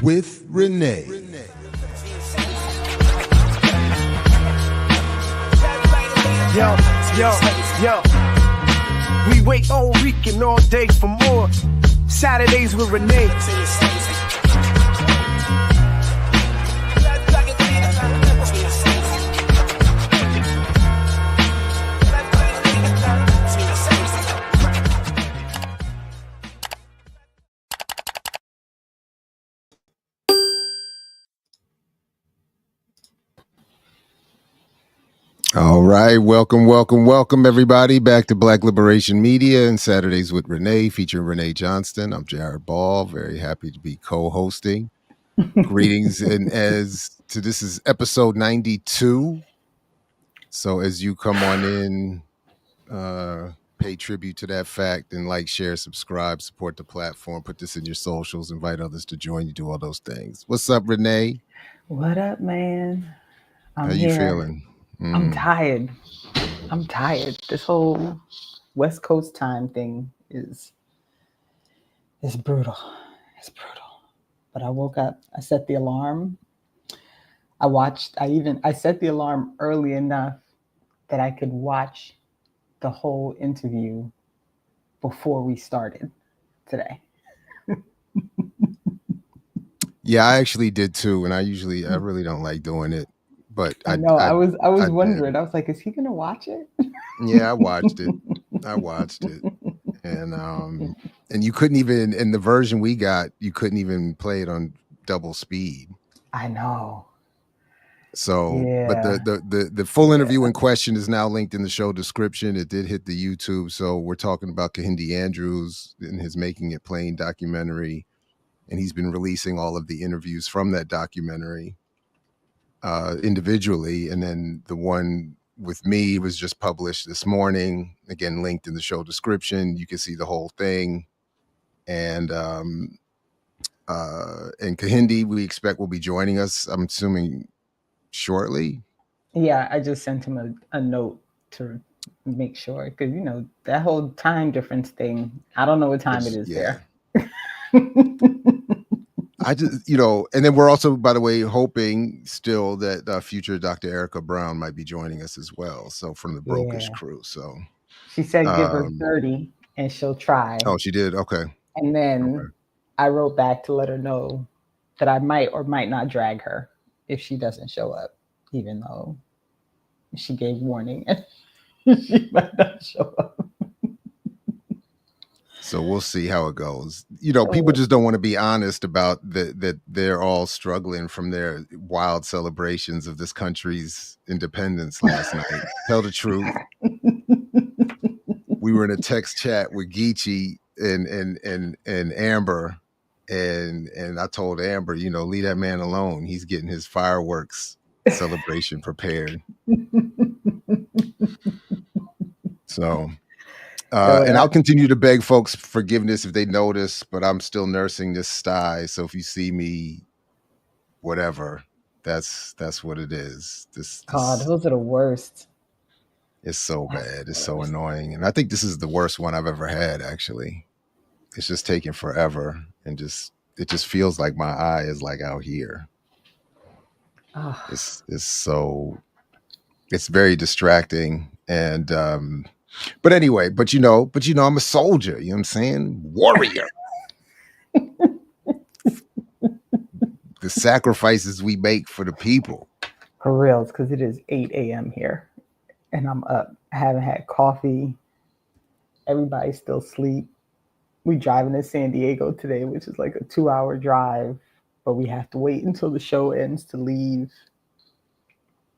with Renee. Yo. We wait all week and all day for more. Saturdays with Renee. All right, welcome everybody back to Black Liberation Media and Saturdays with Renee, featuring Renee Johnston. I'm Jared Ball, very happy to be co-hosting. Greetings, and this is episode 92. So as you come on in, pay tribute to that fact and like, share, subscribe, support the platform, put this in your socials, invite others to join you, do all those things. What's up, Renee? What up, man? How you feeling? I'm tired. This whole West Coast time thing is brutal. It's brutal. But I woke up, I set the alarm. I set the alarm early enough that I could watch the whole interview before we started today. Yeah, I actually did too, and I really don't like doing it. But I know. I was wondering. I was like, is he gonna watch it? Yeah, I watched it. And you couldn't even, in the version we got, you couldn't even play it on double speed. I know. So, yeah. But the full interview in question is now linked in the show description. It did hit the YouTube. So we're talking about Kehinde Andrews and his Making It Plain documentary, and he's been releasing all of the interviews from that documentary individually, and then the one with me was just published this morning, again linked in the show description. You can see the whole thing, and Kehinde, we expect, will be joining us, I'm assuming, shortly. Yeah, I just sent him a note to make sure, because that whole time difference thing, I don't know what time it is there. I just, and then we're also, by the way, hoping still that future Dr. Erika Brown might be joining us as well. So from the Brokish crew. So she said give her 30 and she'll try. Oh, she did? Okay. And then I wrote back to let her know that I might or might not drag her if she doesn't show up, even though she gave warning and she might not show up. So we'll see how it goes. People just don't want to be honest about that they're all struggling from their wild celebrations of this country's independence last night. Tell the truth. We were in a text chat with Geechee and Amber, and I told Amber, leave that man alone. He's getting his fireworks celebration prepared. So. And I'll continue to beg folks forgiveness if they notice, but I'm still nursing this sty. So if you see me, whatever, that's what it is. God, those are the worst. It's so bad. It's so annoying. And I think this is the worst one I've ever had, actually. It's just taking forever. And it just feels like my eye is like out here. It's very distracting. And, but anyway, but I'm a soldier, you know what I'm saying? Warrior. The sacrifices we make for the people. For real, it's because it is 8 a.m. here and I'm up. I haven't had coffee. Everybody's still asleep. We driving to San Diego today, which is like a 2-hour drive, but we have to wait until the show ends to leave.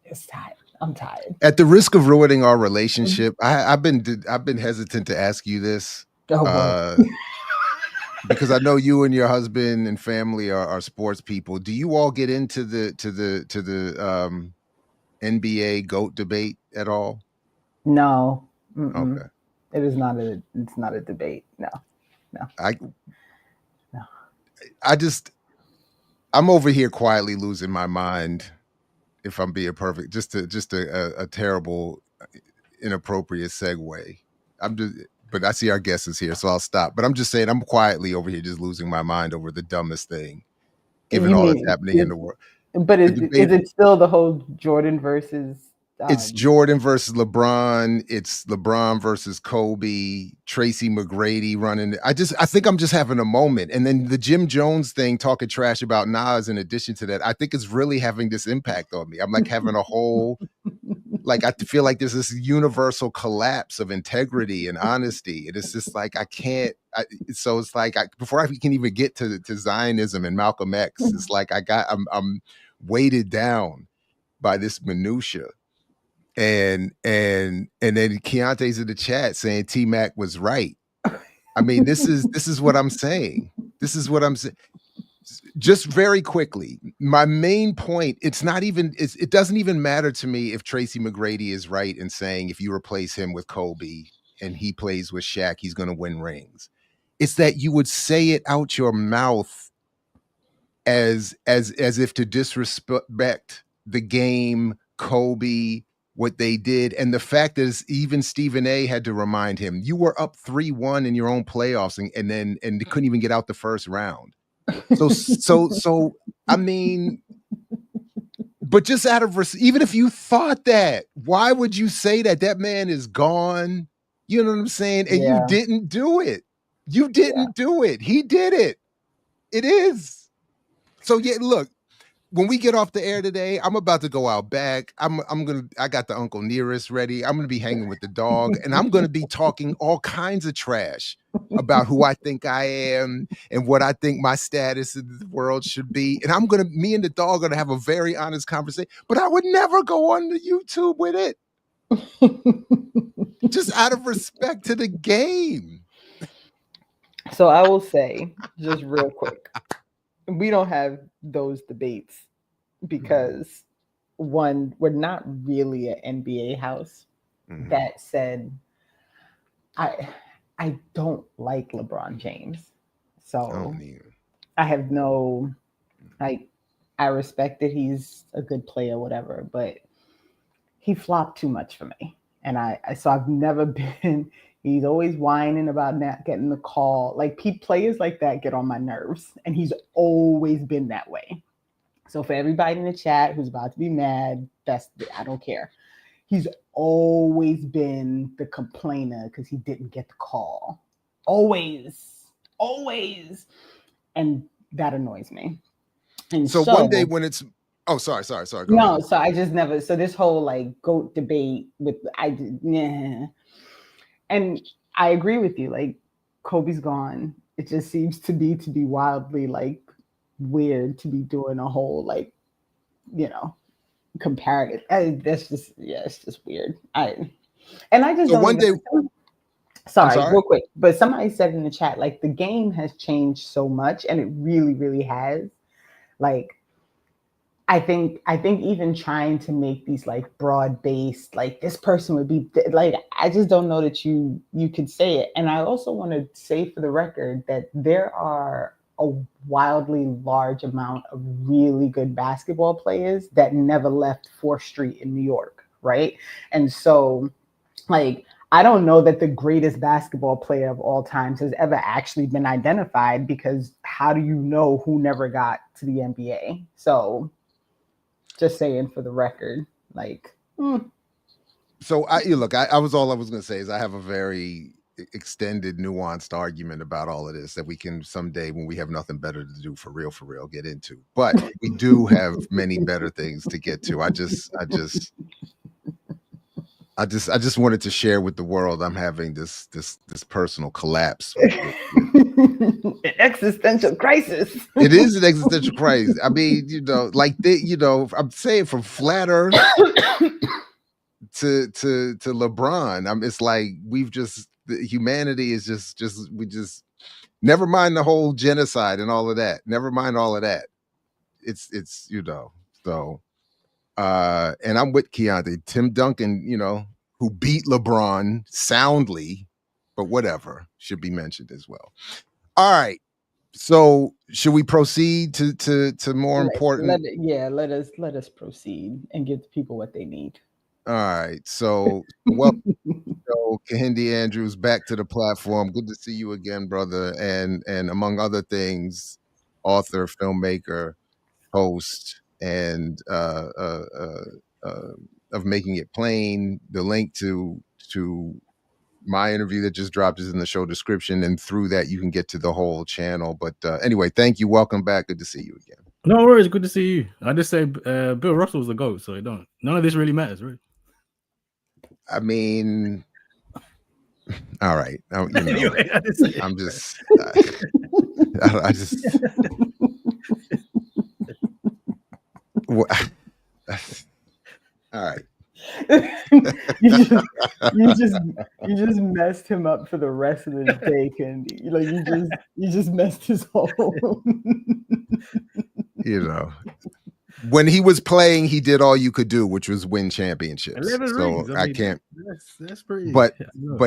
It's tired. I'm tired. At the risk of ruining our relationship, I've been hesitant to ask you this because I know you and your husband and family are sports people. Do you all get into the NBA GOAT debate at all? No. Okay. It's not a debate. No. I'm over here quietly losing my mind. If I'm being perfect, just a terrible, inappropriate segue. But I see our guest is here, so I'll stop. But I'm just saying, I'm quietly over here just losing my mind over the dumbest thing. given all that's happening in the world. But is it still the whole Jordan versus? It's Jordan versus LeBron. It's LeBron versus Kobe. Tracy McGrady running. I think I'm just having a moment. And then the Jim Jones thing, talking trash about Nas. In addition to that, I think it's really having this impact on me. I'm like having a whole, like I feel like there's this universal collapse of integrity and honesty. And it's just like I can't. So it's like before I can even get to Zionism and Malcolm X, it's like I'm weighted down by this minutia. And then Keontae's in the chat saying T-Mac was right. I mean, this is what I'm saying. This is what I'm saying. Just very quickly, my main point, it doesn't even matter to me if Tracy McGrady is right in saying if you replace him with Kobe and he plays with Shaq, he's going to win rings. It's that you would say it out your mouth as if to disrespect the game, Kobe, what they did. And the fact is, even Stephen A had to remind him, you were up 3-1 in your own playoffs and they couldn't even get out the first round. So I mean, but just out of even if you thought that, why would you say that? That man is gone. You know what I'm saying? And you didn't do it. You didn't do it. He did it. It is. So yeah, look, when we get off the air today, I'm about to go out back. I got the Uncle Nearest ready. I'm gonna be hanging with the dog, and I'm gonna be talking all kinds of trash about who I think I am and what I think my status in the world should be. And me and the dog are gonna have a very honest conversation. But I would never go on the YouTube with it, just out of respect to the game. So I will say, just real quick, we don't have those debates because one, we're not really an NBA house. Mm-hmm. That said, I don't like LeBron James. So I have no, like, I respect that he's a good player, whatever, but he flopped too much for me. And so I've never been, he's always whining about not getting the call. Like, players like that get on my nerves, and he's always been that way. So for everybody in the chat who's about to be mad, I don't care. He's always been the complainer because he didn't get the call. Always. And that annoys me. And so one day when it's, oh, sorry. Go ahead. So I just never, so this whole like GOAT debate and I agree with you. Like, Kobe's gone. It just seems to be wildly like weird to be doing a whole like, comparative. That's just it's just weird. I just so one day. Sorry, real quick. But somebody said in the chat, like, the game has changed so much, and it really, really has. Like, I think even trying to make these like broad-based, like, this person would be like, I just don't know that you could say it. And I also want to say for the record that there are a wildly large amount of really good basketball players that never left 4th Street in New York, right? And so, like, I don't know that the greatest basketball player of all times has ever actually been identified, because how do you know who never got to the NBA? So just saying for the record, like. So I was all I was going to say is I have a very extended, nuanced argument about all of this that we can someday, when we have nothing better to do, for real, get into. But we do have many better things to get to. I just wanted to share with the world I'm having this personal collapse. An existential crisis. It is an existential crisis. I mean, I'm saying from flat Earth to LeBron. It's like humanity is just never mind the whole genocide and all of that. Never mind all of that. It's so. And I'm with Kehinde. Tim Duncan, who beat LeBron soundly, but whatever, should be mentioned as well. All right. So should we proceed to more important? Let us proceed and give the people what they need. All right. So welcome, Kehinde Andrews, back to the platform. Good to see you again, brother. And among other things, author, filmmaker, post and of making it plain. The link to my interview that just dropped is in the show description, and through that you can get to the whole channel. But anyway, thank you. Welcome back. Good to see you again. No worries. Good to see you. I just say Bill Russell's the GOAT, so none of this really matters, right? I mean, all right. Anyway, I'm just, I just. All right. you just messed him up for the rest of the day, Kehinde. Like you just messed his whole. When he was playing, he did all you could do, which was win championships. 11 so rings. I mean, can't. That's pretty. But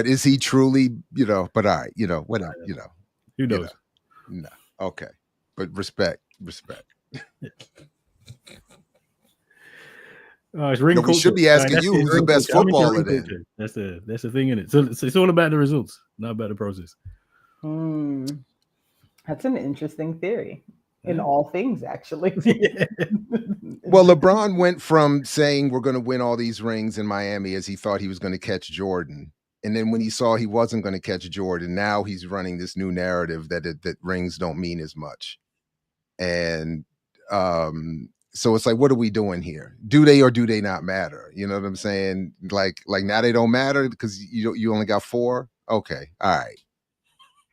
is he truly? But all right. Whatever. Who knows? No. Okay. But respect. It's ring culture. We should be asking you who's the best footballer then. That's the thing in it. So it's all about the results, not about the process. That's an interesting theory. In all things, actually. Well, LeBron went from saying we're going to win all these rings in Miami as he thought he was going to catch Jordan. And then when he saw he wasn't going to catch Jordan, now he's running this new narrative that rings don't mean as much. And so it's like, what are we doing here? Do they or do they not matter? You know what I'm saying? Like now they don't matter because you only got 4? Okay. All right.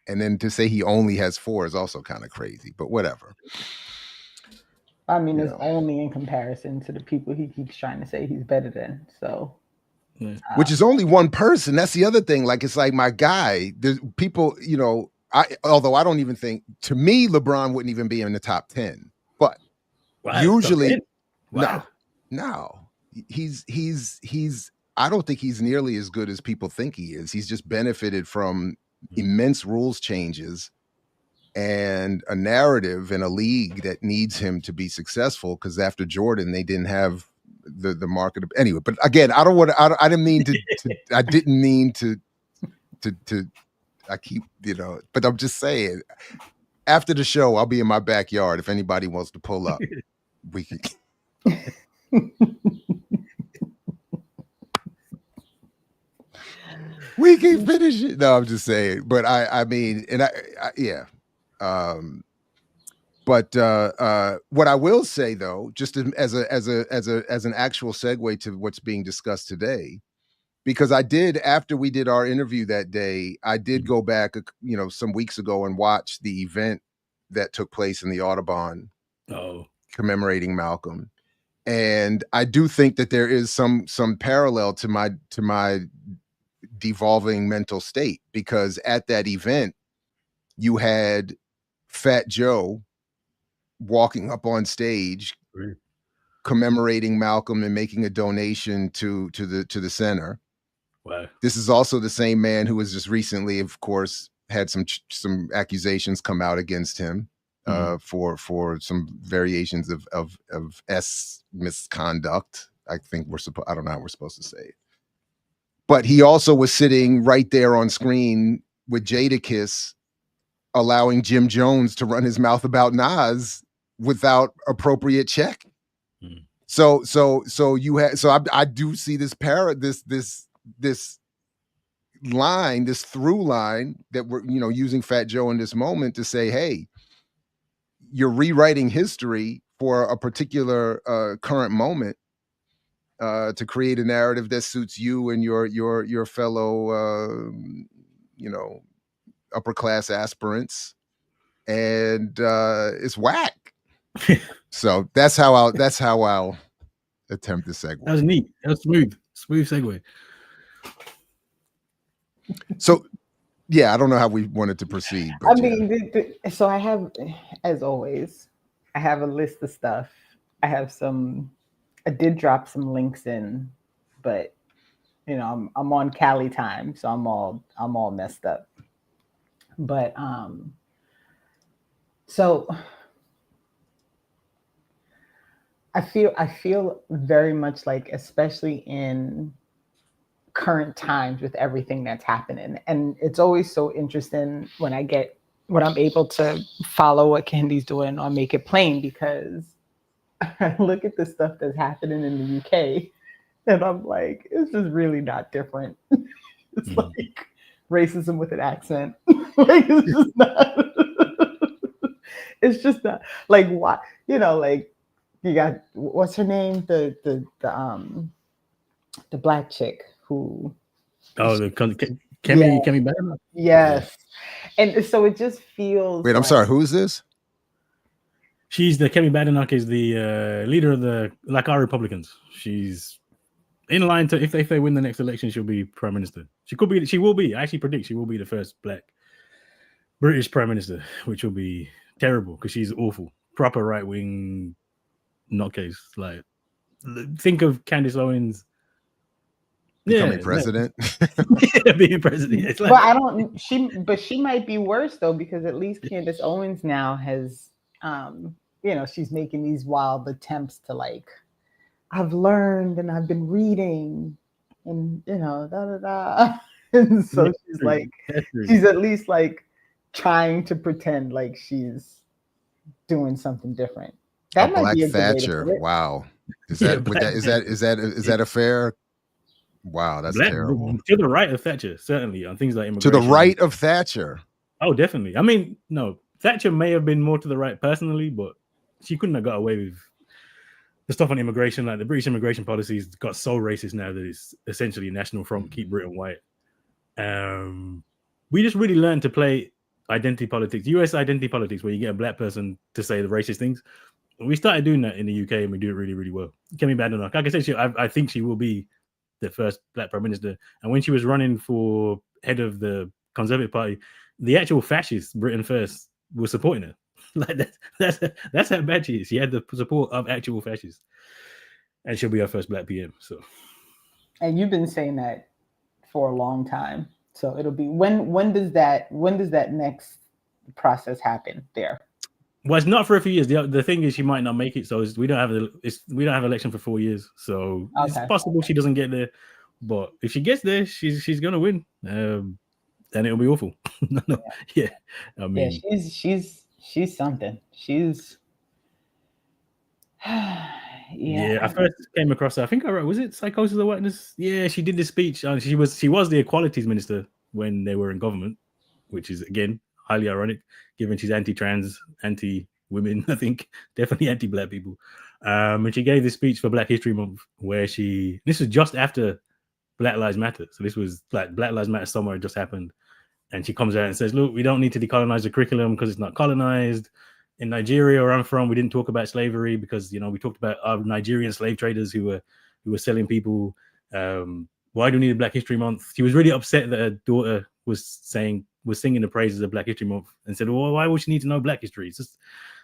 And then to say he only has 4 is also kind of crazy, but whatever. I mean, it's only in comparison to the people he keeps trying to say he's better than. So, which is only one person. That's the other thing. Like, it's like my guy. There's people, although I don't even think, to me, LeBron wouldn't even be in the top 10. But usually, no, he's. I don't think he's nearly as good as people think he is. He's just benefited from immense rules changes and a narrative in a league that needs him to be successful, because after Jordan they didn't have the market anyway. But again, I didn't mean to I keep but I'm just saying, after the show I'll be in my backyard if anybody wants to pull up. We can we can finish it. No, I'm just saying. But I mean, and yeah. But what I will say though, just as an actual segue to what's being discussed today, because I did, after we did our interview that day, I did go back, some weeks ago and watch the event that took place in the Audubon, commemorating Malcolm, and I do think that there is some parallel to my devolving mental state, because at that event you had Fat Joe walking up on stage commemorating Malcolm and making a donation to the center. Wow. This is also the same man who was just recently, of course, had some accusations come out against him for some variations of misconduct. I think I don't know how we're supposed to say it. But he also was sitting right there on screen with Jadakiss, allowing Jim Jones to run his mouth about Nas without appropriate check. So I do see this this line, this through line that we're using Fat Joe in this moment to say, hey, you're rewriting history for a particular current moment to create a narrative that suits you and your fellow upper class aspirants, and it's whack. So that's how I'll attempt to segue. That was neat. That was smooth segue. So yeah, I don't know how we wanted to proceed. But so I have, as always, I have a list of stuff. I did drop some links in, but I'm on Cali time, so I'm all messed up. But so I feel very much like, especially in current times with everything that's happening, and it's always so interesting when I'm able to follow what Kehinde's doing on Make It Plain, because I look at the stuff that's happening in the UK, and I'm like, it's just really not different. It's like racism with an accent. Like it's just not. It's just not like why, like you got what's her name, the black chick who. Oh, the Yeah. Kemi Badenoch? Yes. And so it just feels. Wait, I'm sorry. Who is this? She's the Kemi Badenoch is the leader of the our Republicans. She's in line to if they win the next election, she'll be prime minister. She will be. I actually predict she will be the first black British prime minister, which will be terrible because she's awful, proper right wing nutcase. Like, think of Candace Owens becoming president. Being president. It's like, but I don't. She might be worse though, because at least Candace Owens now has, she's making these wild attempts to like, I've learned and I've been reading, and da da da. And so she's like, she's at least like trying to pretend like she's doing something different. That might Black be a Thatcher. Wow. Is that a fair? Wow, that's terrible. To the right of Thatcher, certainly, on things like immigration. To the right of Thatcher. Oh, definitely. I mean, no, Thatcher may have been more to the right personally, but she couldn't have got away with the stuff on immigration. Like the British immigration policies got so racist now that it's essentially a national front, keep Britain white. We just really learned to play identity politics, US identity politics, where you get a black person to say the racist things. We started doing that in the UK, and we do it really, really well. Kemi Badenoch, like I said, I think she will be the first black prime minister. And when she was running for head of the Conservative Party, the actual fascists, Britain First, were supporting her. Like that's how bad she is. She had the support of actual fascists, and she'll be our first black PM. So, and you've been saying that for a long time. So it'll be when does that next process happen there? Well, it's not for a few years. The thing is, she might not make it. So we don't have election for 4 years. So It's possible she doesn't get there. But if she gets there, she's gonna win, and it'll be awful. Yeah. I mean, she's something. She's yeah. I first came across her. I think I wrote, was it Psychosis of Whiteness? Yeah, she did this speech. She was the Equalities Minister when they were in government, which is again highly ironic, given she's anti-trans, anti-women, I think, definitely anti-black people. And she gave this speech for Black History Month where this was just after Black Lives Matter. So this was like Black Lives Matter summer just happened. And she comes out and says, look, we don't need to decolonize the curriculum because it's not colonized. In Nigeria, where I'm from, we didn't talk about slavery because, we talked about our Nigerian slave traders who were selling people. Why do we need a Black History Month? She was really upset that her daughter was singing the praises of Black History Month and said, well, why would she need to know Black history? It's just,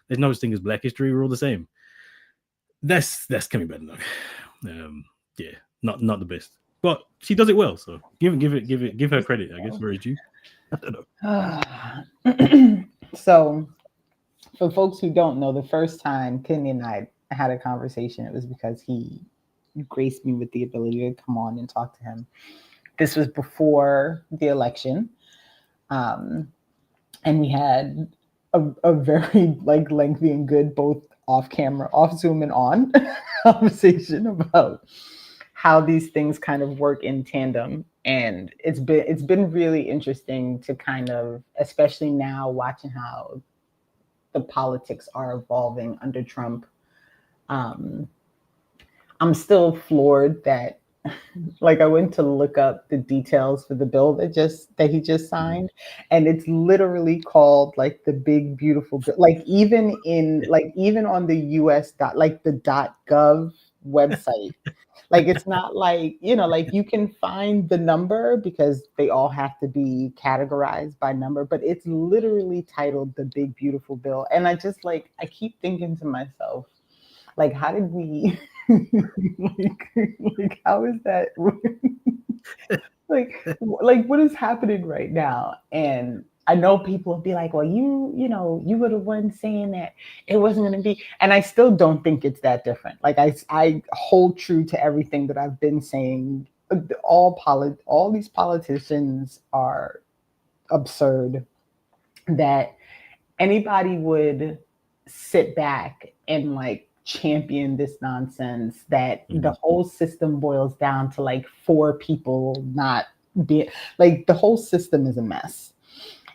there's no such thing as Black history. We're all the same. That's Kemi Badenoch. Yeah, not the best, but she does it well. So give her credit, I guess. Where is you? I don't know. So for folks who don't know, the first time Kenny and I had a conversation, it was because he graced me with the ability to come on and talk to him. This was before the election. And we had a very lengthy and good, both off camera, off Zoom and on conversation about how these things kind of work in tandem. And it's been really interesting to kind of, especially now watching how the politics are evolving under Trump. I'm still floored that I went to look up the details for the bill that he just signed, and it's literally called the big beautiful bill. Even on the US the .gov website, it's not you can find the number because they all have to be categorized by number, but it's literally titled the big beautiful bill. And I just I keep thinking to myself, how did we how is that what is happening right now? And I know people will be like, well, you were the one saying that it wasn't going to be, and I still don't think it's that different. I hold true to everything that I've been saying. All these politicians are absurd, that anybody would sit back and champion this nonsense that the whole system boils down to like 4 people not be like, the whole system is a mess.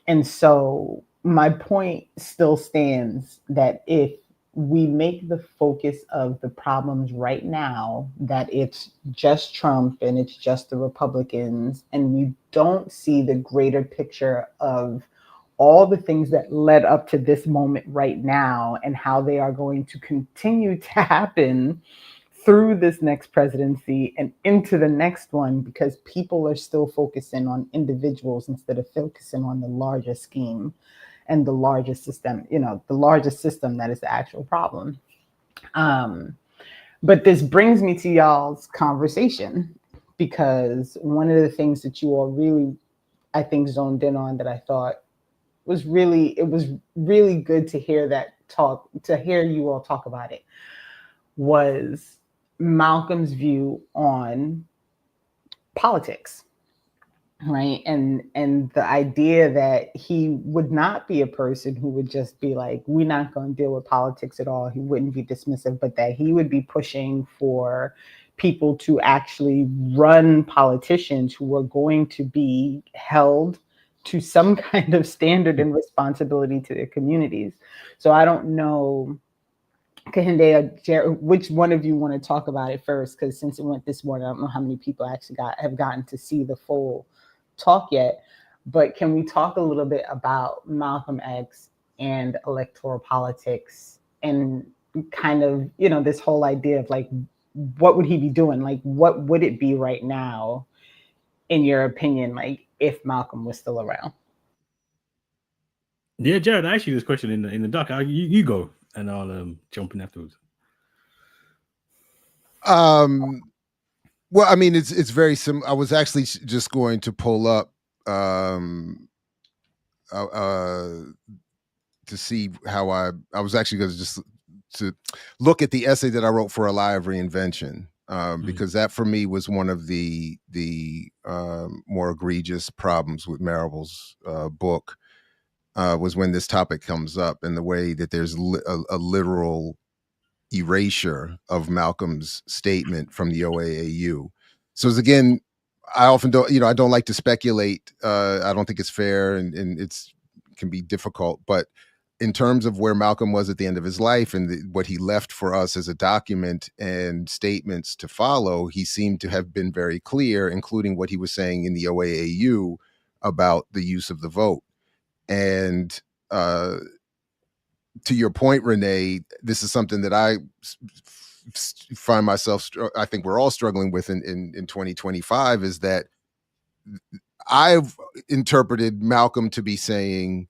And so my point still stands that if we make the focus of the problems right now, that it's just Trump and it's just the Republicans, and we don't see the greater picture of all the things that led up to this moment right now and how they are going to continue to happen through this next presidency and into the next one, because people are still focusing on individuals instead of focusing on the larger scheme and the largest system, the largest system that is the actual problem. But this brings me to y'all's conversation, because one of the things that you all really, I think, zoned in on that I thought was really good to hear to hear you all talk about it, was Malcolm's view on politics, right? And the idea that he would not be a person who would just be like, we're not going to deal with politics at all. He wouldn't be dismissive, but that he would be pushing for people to actually run politicians who are going to be held to some kind of standard and responsibility to their communities. So I don't know, Kehinde or Jared, which one of you want to talk about it first? Because since it went this morning, I don't know how many people actually have gotten to see the full talk yet. But can we talk a little bit about Malcolm X and electoral politics, and kind of, this whole idea of like, what would he be doing? Like, what would it be right now, in your opinion, like if Malcolm was still around? Yeah, Jared, I asked you this question in the doc. You go, and I'll jump in afterwards. Well, I mean, it's very similar. I was actually just going to pull up to see how I was actually going to just to look at the essay that I wrote for A Lie of Reinvention, because that for me was one of the more egregious problems with Marable's book, was when this topic comes up, and the way that there's a literal erasure of Malcolm's statement from the OAAU. So again, I often don't, I don't like to speculate. I don't think it's fair, and can be difficult. But in terms of where Malcolm was at the end of his life and what he left for us as a document and statements to follow, he seemed to have been very clear, including what he was saying in the OAAU about the use of the vote. And to your point, Renee, this is something that I find myself, I think we're all struggling with in 2025, is that I've interpreted Malcolm to be saying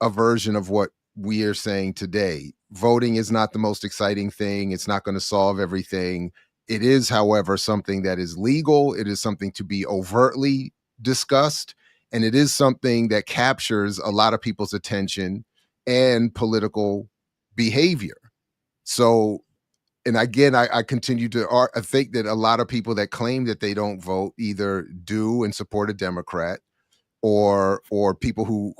a version of what we are saying today. Voting is not the most exciting thing. It's not going to solve everything. It is, however, something that is legal. It is something to be overtly discussed. And it is something that captures a lot of people's attention and political behavior. So, and again, I continue to think that a lot of people that claim that they don't vote either do and support a Democrat, or people who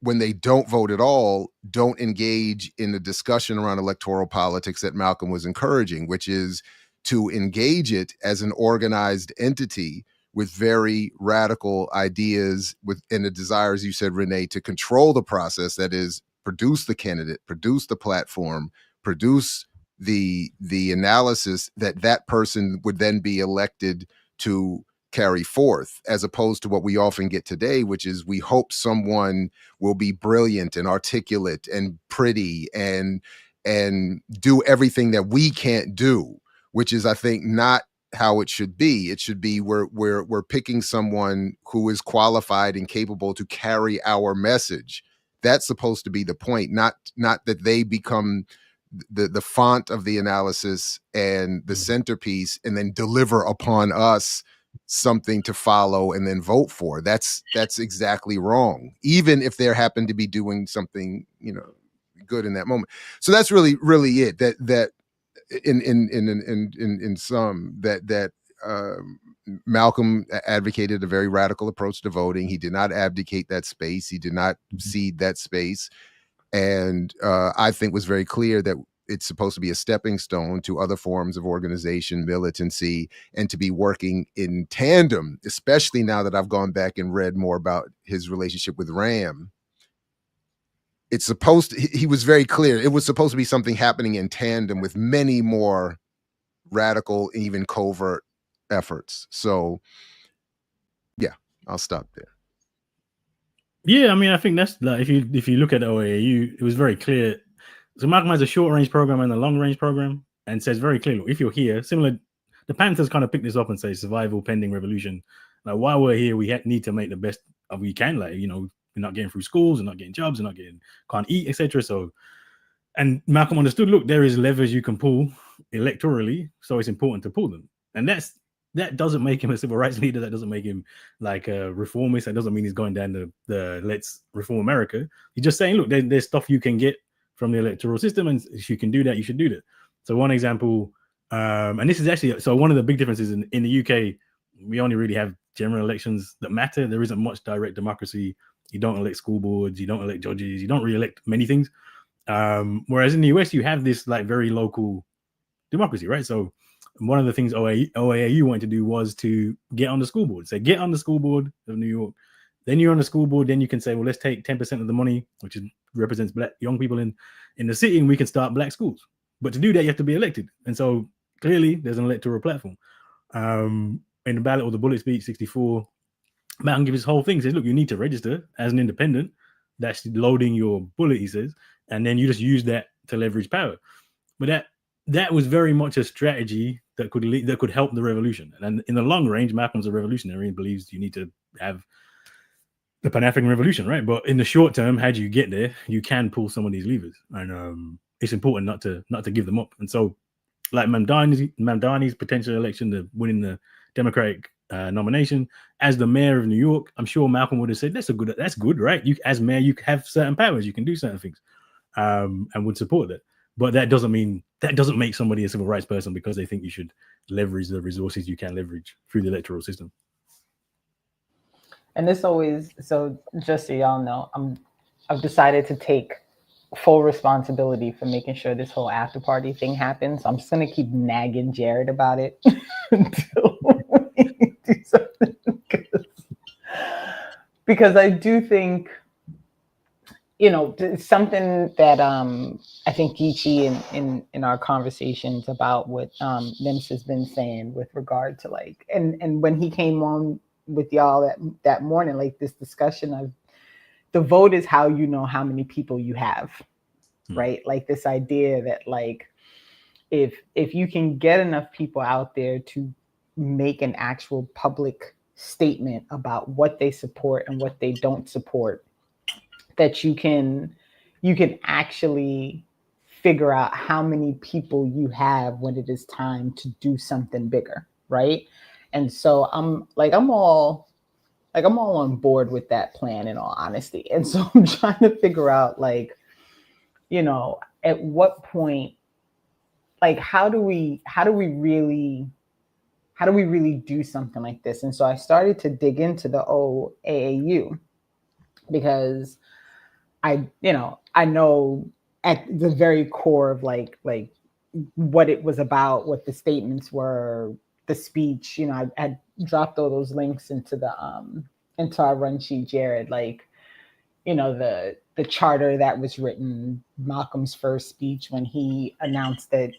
when they don't vote at all, don't engage in the discussion around electoral politics that Malcolm was encouraging, which is to engage it as an organized entity with very radical ideas, and the desire, as you said, Renee, to control the process. That is, produce the candidate, produce the platform, produce the analysis that person would then be elected to carry forth, as opposed to what we often get today, which is we hope someone will be brilliant and articulate and pretty and do everything that we can't do, which is, I think, not how it should be. It should be we're picking someone who is qualified and capable to carry our message. That's supposed to be the point, not that they become the font of the analysis and the centerpiece, and then deliver upon us something to follow and then vote for. That's exactly wrong, even if they happen to be doing something good in that moment. So that's really it. That in sum, that Malcolm advocated a very radical approach to voting. He did not abdicate that space. He did not cede that space. and I think was very clear that it's supposed to be a stepping stone to other forms of organization, militancy, and to be working in tandem, especially now that I've gone back and read more about his relationship with Ram. It's supposed to, he was very clear, it was supposed to be something happening in tandem with many more radical, even covert efforts. So yeah, I'll stop there. Yeah, I mean, I think that's like if you look at OAU, it was very clear. So Malcolm has a short range program and a long range program, and says very clearly, if you're here, similar, the Panthers kind of pick this up and say survival pending revolution. Like while we're here, we need to make the best of we can. Like, you know, we're not getting through schools, we're not getting jobs, we're not getting, can't eat, etc. So, and Malcolm understood, look, there is levers you can pull electorally, so it's important to pull them. And that doesn't make him a civil rights leader. That doesn't make him like a reformist. That doesn't mean he's going down the let's reform America. He's just saying, look, there's stuff you can get from the electoral system, and if you can do that, you should do that. So one example, and this is actually, so one of the big differences in the UK, we only really have general elections that matter. There isn't much direct democracy. You don't elect school boards, you don't elect judges, you don't re-elect many things. Whereas in the US, you have this like very local democracy, right? So one of the things OAU wanted to do was to get on the school board. Say, get on the school board of New York. Then you're on the school board. Then you can say, well, let's take 10% of the money, which represents black young people in the city, and we can start black schools. But to do that, you have to be elected. And so clearly, there's an electoral platform. In the Ballot or the Bullet speech, 64, Malcolm gives his whole thing. He says, look, you need to register as an independent. That's loading your bullet, he says. And then you just use that to leverage power. But that was very much a strategy that could help the revolution. And in the long range, Malcolm's a revolutionary and believes you need to have the Pan-African revolution, right? But in the short term, how do you get there? You can pull some of these levers, and it's important not to give them up. And so, like Mamdani's potential election, the winning the Democratic nomination as the mayor of New York, I'm sure Malcolm would have said that's good, right? You as mayor, you have certain powers, you can do certain things, and would support that. But that doesn't make somebody a civil rights person because they think you should leverage the resources you can leverage through the electoral system. And this always, so just so y'all know, I've decided to take full responsibility for making sure this whole after party thing happens. So I'm just gonna keep nagging Jared about it until we do something, because I do think, you know, it's something that I think Geechee in our conversations about what Nims has been saying with regard to like, and when he came on with y'all that morning, like this discussion of the vote is how you know how many people you have, right? Like this idea that like if you can get enough people out there to make an actual public statement about what they support and what they don't support, that you can actually figure out how many people you have when it is time to do something bigger, right? And so I'm all on board with that plan, in all honesty. And so I'm trying to figure out, like, you know, at what point, like, how do we really do something like this? And so I started to dig into the OAAU, because I know at the our core of like what it was about, what the statements were, the speech. You know, I had dropped all those links into our run sheet, Jared. Like, you know, the charter that was written, Malcolm's first speech when he announced that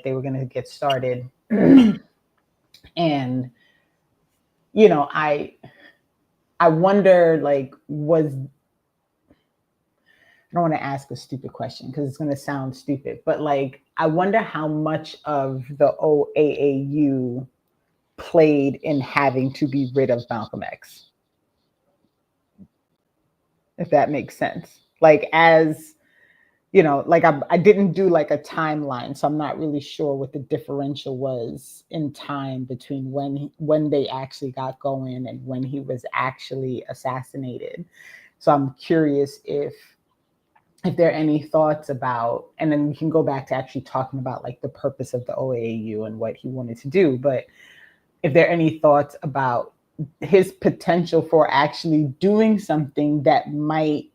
they were going to get started, and you know, I wonder, like, I don't want to ask a stupid question because it's going to sound stupid, but like, I wonder how much of the OAAU played in having to be rid of Malcolm X, if that makes sense. Like, as you know, like I didn't do like a timeline, so I'm not really sure what the differential was in time between when they actually got going and when he was actually assassinated. So I'm curious if there are any thoughts about, and then we can go back to actually talking about like the purpose of the OAAU and what he wanted to do, but if there are any thoughts about his potential for actually doing something that might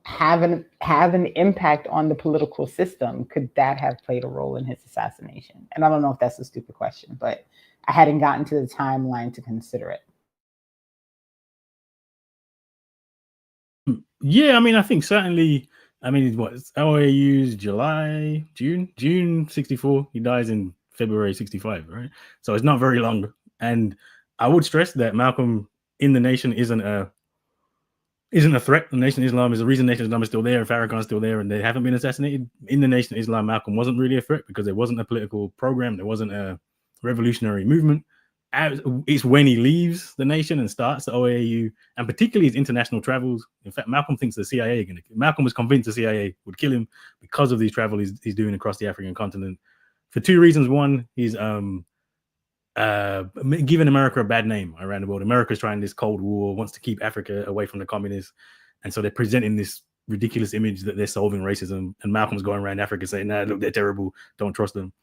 have an impact on the political system? Could that have played a role in his assassination? And I don't know if that's a stupid question, but I hadn't gotten to the timeline to consider it. Yeah, I mean, I think certainly. I mean, what OAU's June 64. He dies in February 65, right? So it's not very long. And I would stress that Malcolm in the nation isn't a threat. The Nation of Islam is the reason Nation of Islam is still there, and Farrakhan's still there, and they haven't been assassinated. In the Nation of Islam, Malcolm wasn't really a threat because there wasn't a political program, there wasn't a revolutionary movement. It's when he leaves the nation and starts the OAU, and particularly his international travels. In fact, Malcolm thinks the CIA are going to. Malcolm was convinced the CIA would kill him because of these travels he's doing across the African continent for two reasons. One, he's giving America a bad name around the world. America's trying this Cold War, wants to keep Africa away from the communists, and so they're presenting this ridiculous image that they're solving racism. And Malcolm's going around Africa saying, "Nah, look, they're terrible. Don't trust them."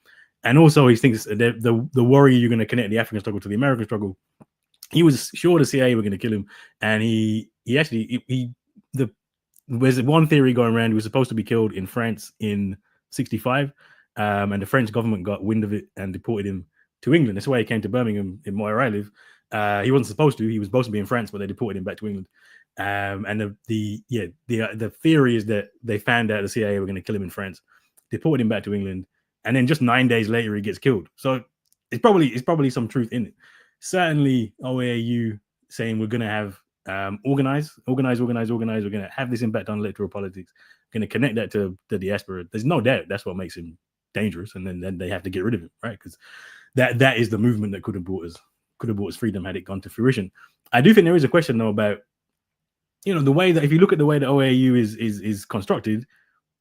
And also, he thinks the worry you're going to connect the African struggle to the American struggle. He was sure the CIA were going to kill him, and there's one theory going around. He was supposed to be killed in France in '65, and the French government got wind of it and deported him to England. That's why he came to Birmingham, in where I live. He wasn't supposed to. He was supposed to be in France, but they deported him back to England. And the theory is that they found out the CIA were going to kill him in France, deported him back to England, and then just 9 days later he gets killed. So it's probably some truth in it. Certainly, OAU saying we're going to have organize. We're going to have this impact on electoral politics. Going to connect that to the diaspora. There's no doubt that's what makes him dangerous, and then they have to get rid of him, right? Because that is the movement that could have brought us freedom had it gone to fruition. I do think there is a question though about, the way that, if you look at the way the OAU is constructed,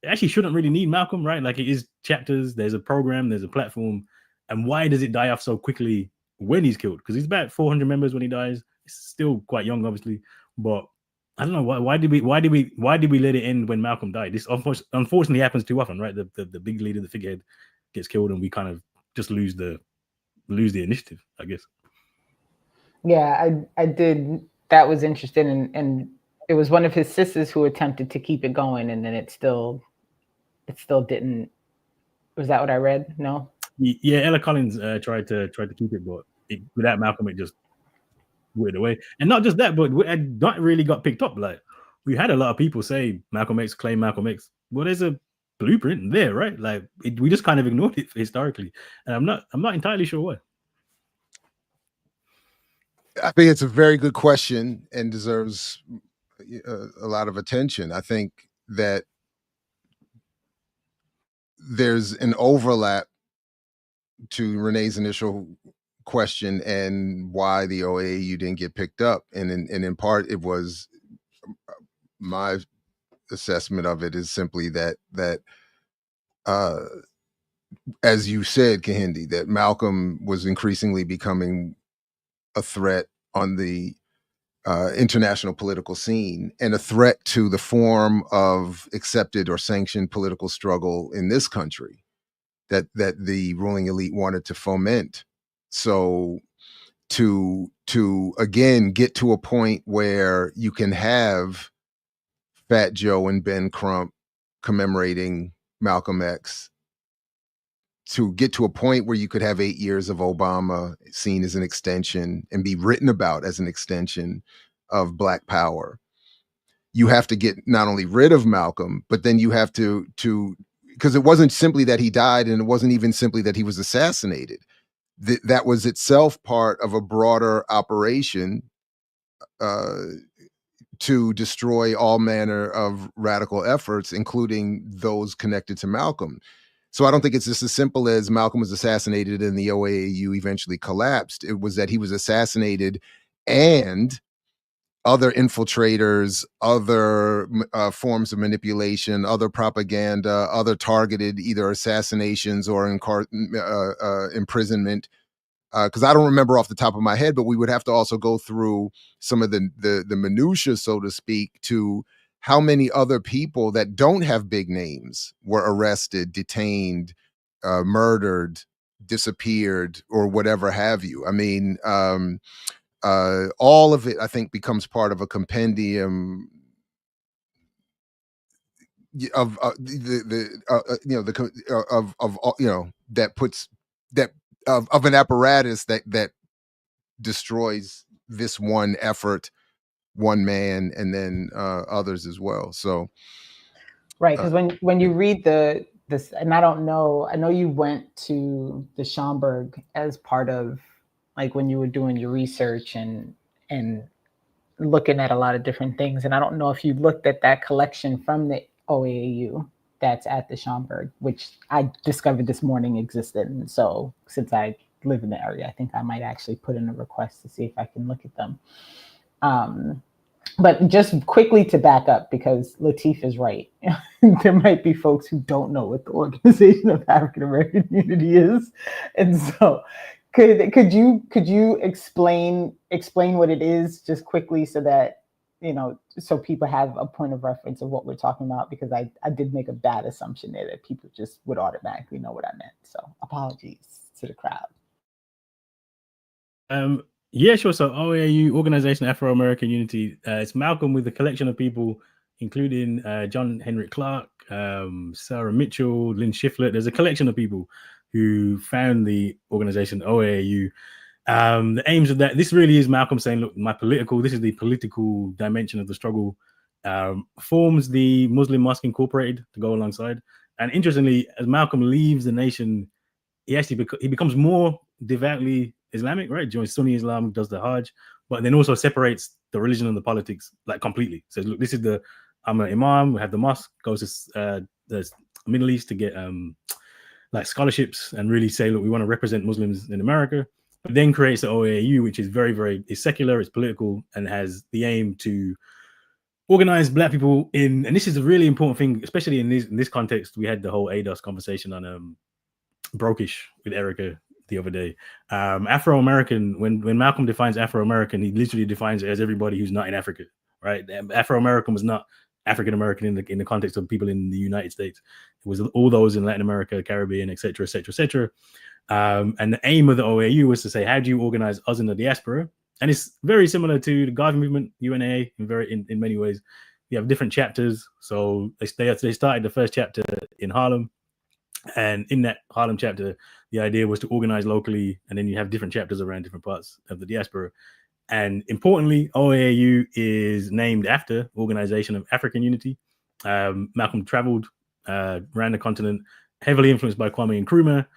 it actually shouldn't really need Malcolm, right? Like, it is chapters, there's a program, there's a platform, and why does it die off so quickly when he's killed? Because he's about 400 members when he dies. He's still quite young, obviously, but I don't know why did we let it end when Malcolm died? This unfortunately happens too often, right? The big leader, the figurehead, gets killed, and we kind of just lose the initiative, I guess. Yeah, I did. That was interesting, and it was one of his sisters who attempted to keep it going, and then it still didn't. Was that what I read? No. Yeah, Ella Collins tried to keep it, but without Malcolm, it just went away. And not just that, but it not really got picked up. Like, we had a lot of people say Malcolm X, claim Malcolm X. Well, there's a blueprint there, right? Like, we just kind of ignored it historically, and I'm not entirely sure why. I think it's a very good question and deserves a lot of attention. I think that there's an overlap to Renee's initial question and why the OAU didn't get picked up, and in part it was my assessment of it is simply that as you said, Kehinde, that Malcolm was increasingly becoming a threat on the international political scene and a threat to the form of accepted or sanctioned political struggle in this country that the ruling elite wanted to foment. So to again get to a point where you can have Fat Joe and Ben Crump commemorating Malcolm X, to get to a point where you could have 8 years of Obama seen as an extension and be written about as an extension of Black power, you have to get not only rid of Malcolm, but then you have to because it wasn't simply that he died, and it wasn't even simply that he was assassinated. That was itself part of a broader operation to destroy all manner of radical efforts, including those connected to Malcolm. So I don't think it's just as simple as Malcolm was assassinated and the OAU eventually collapsed. It was that he was assassinated and other infiltrators, other forms of manipulation, other propaganda, other targeted either assassinations or imprisonment. Because I don't remember off the top of my head, but we would have to also go through some of the minutiae, so to speak, to how many other people that don't have big names were arrested, detained, murdered, disappeared, or whatever have you. I mean, all of it, I think, becomes part of a compendium that puts that of an apparatus that destroys this one effort, one man, and then others as well. So right, because when you read this, and I don't know, I know you went to the Schomburg as part of like when you were doing your research and looking at a lot of different things, and I don't know if you looked at that collection from the OAAU that's at the Schomburg, which I discovered this morning existed. And so since I live in the area, I think I might actually put in a request to see if I can look at them. But just quickly to back up, because Latif is right. There might be folks who don't know what the Organization of African-American Unity is. And so could you explain what it is just quickly so that, so people have a point of reference of what we're talking about, because I did make a bad assumption there that people just would automatically know what I meant. So apologies to the crowd. Yeah, sure. So OAU, Organization Afro-American Unity, it's Malcolm with a collection of people, including John Henrik Clark, Sarah Mitchell, Lynn Shiflett. There's a collection of people who found the organization OAU. The aims of that, this really is Malcolm saying, look, this is the political dimension of the struggle, forms the Muslim Mosque Incorporated to go alongside. And interestingly, as Malcolm leaves the nation, he becomes more devoutly Islamic, right? Joins Sunni Islam, does the Hajj, but then also separates the religion and the politics like completely. Says, look, this is I'm an imam, we have the mosque, goes to the Middle East to get like scholarships and really say, look, we want to represent Muslims in America, but then creates the OAU, which is is secular, it's political, and has the aim to organize Black people and this is a really important thing, especially in this context. We had the whole ADOS conversation on Brokish with Erika the other day. Afro-American, when Malcolm defines Afro-American, he literally defines it as everybody who's not in Africa, right? Afro-American was not African-American in the context of people in the United States. It was all those in Latin America, Caribbean, et cetera, et cetera, et cetera. And the aim of the OAU was to say, how do you organize us in the diaspora? And it's very similar to the Gaza movement, UNA, in many ways. You have different chapters. So they started the first chapter in Harlem. And in that Harlem chapter, the idea was to organize locally, and then you have different chapters around different parts of the diaspora. And importantly, OAU is named after Organization of African Unity. Malcolm traveled around the continent, heavily influenced by Kwame Nkrumah.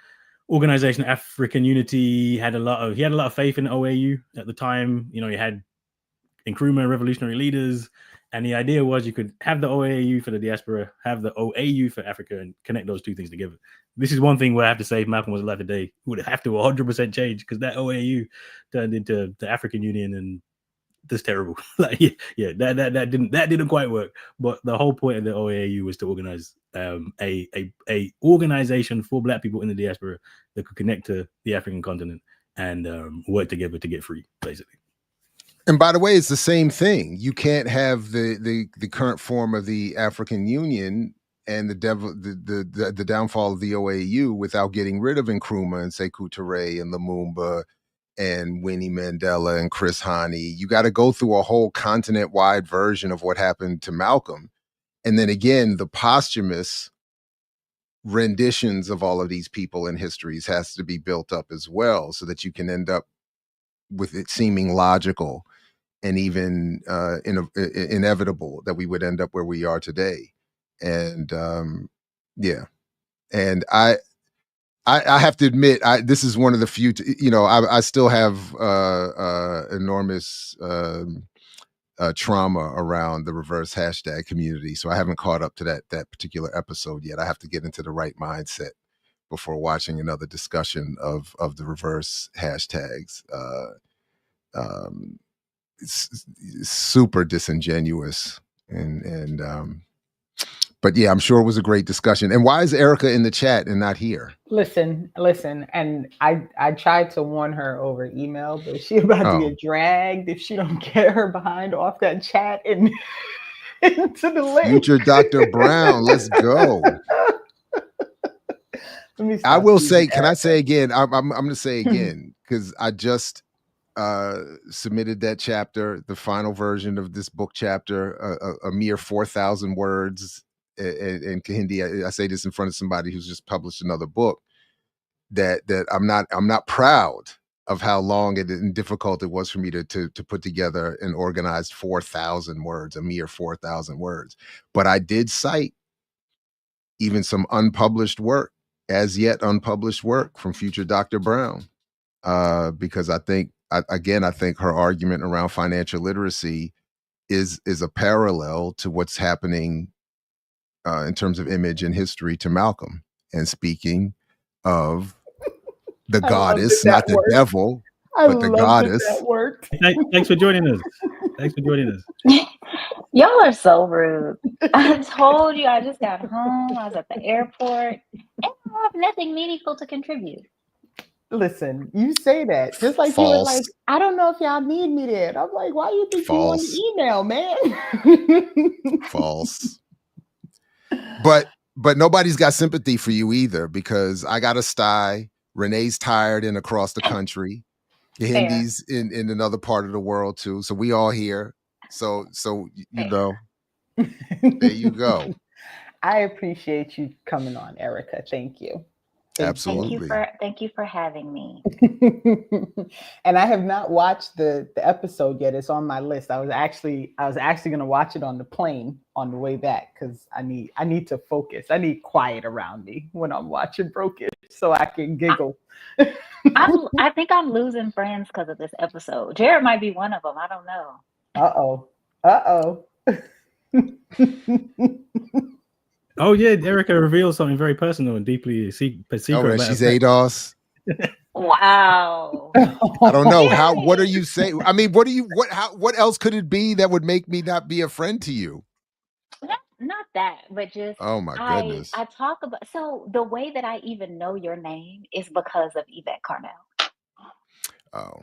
Organization of African Unity he had a lot of faith in OAU at the time. You had Nkrumah, revolutionary leaders. And the idea was you could have the OAU for the diaspora, have the OAU for Africa, and connect those two things together. This is one thing where I have to say, if Malcolm was alive today, would have to 100% change, because that OAU turned into the African Union, and that's terrible. That didn't quite work. But the whole point of the OAU was to organize a organization for Black people in the diaspora that could connect to the African continent and work together to get free, basically. And by the way, it's the same thing. You can't have the current form of the African Union and the downfall of the OAU without getting rid of Nkrumah and Sekou Touré and Lumumba and Winnie Mandela and Chris Hani. You got to go through a whole continent-wide version of what happened to Malcolm. And then again, the posthumous renditions of all of these people and histories has to be built up as well, so that you can end up with it seeming logical and even inevitable that we would end up where we are today. And and I have to admit, this is one of the few, I still have enormous trauma around the reverse hashtag community. So I haven't caught up to that particular episode yet. I have to get into the right mindset before watching another discussion of the reverse hashtags. It's super disingenuous and but yeah, I'm sure it was a great discussion. And why is Erika in the chat and not here? Listen, and I tried to warn her over email, but she about to get dragged if she don't get her behind off that chat and into the link. Future Dr. Brown, let's go. I will say, can I say again? I'm going to say again, because I just submitted that chapter, the final version of this book chapter, a mere 4,000 words. and Kehinde, I say this in front of somebody who's just published another book, that I'm not proud of how long and difficult it was for me to put together an organized 4,000 words, a mere 4,000 words. But I did cite even some unpublished work, as yet unpublished work from future Dr. Brown, because I think her argument around financial literacy is a parallel to what's happening in terms of image and history to Malcolm. And speaking of the goddess, not the devil, but the goddess. That worked. Thanks for joining us. Thanks for joining us. Y'all are so rude. I told you I just got home. I was at the airport, and I have nothing meaningful to contribute. Listen, you say that just like False. You were like, I don't know if y'all need me there. And I'm like, why do you think you want the email, man? False. But nobody's got sympathy for you either, because I got a sty. Renee's tired and across the country. Hindi's in another part of the world too. So we all here. So you know, there you go. I appreciate you coming on, Erika. Thank you. Absolutely. Thank you for having me. And I have not watched the episode yet. It's on my list. I was actually going to watch it on the plane on the way back, because I need to focus. I need quiet around me when I'm watching Broken, so I can giggle. I think I'm losing friends because of this episode. Jared might be one of them. I don't know. Uh-oh. Oh yeah, Erika reveals something very personal and deeply secret. Oh, she's ADOS. Wow. I don't know what are you saying? I mean, what else could it be that would make me not be a friend to you? Not that, but just, oh my goodness. I talk about, so the way that I even know your name is because of Yvette Carnell. Oh.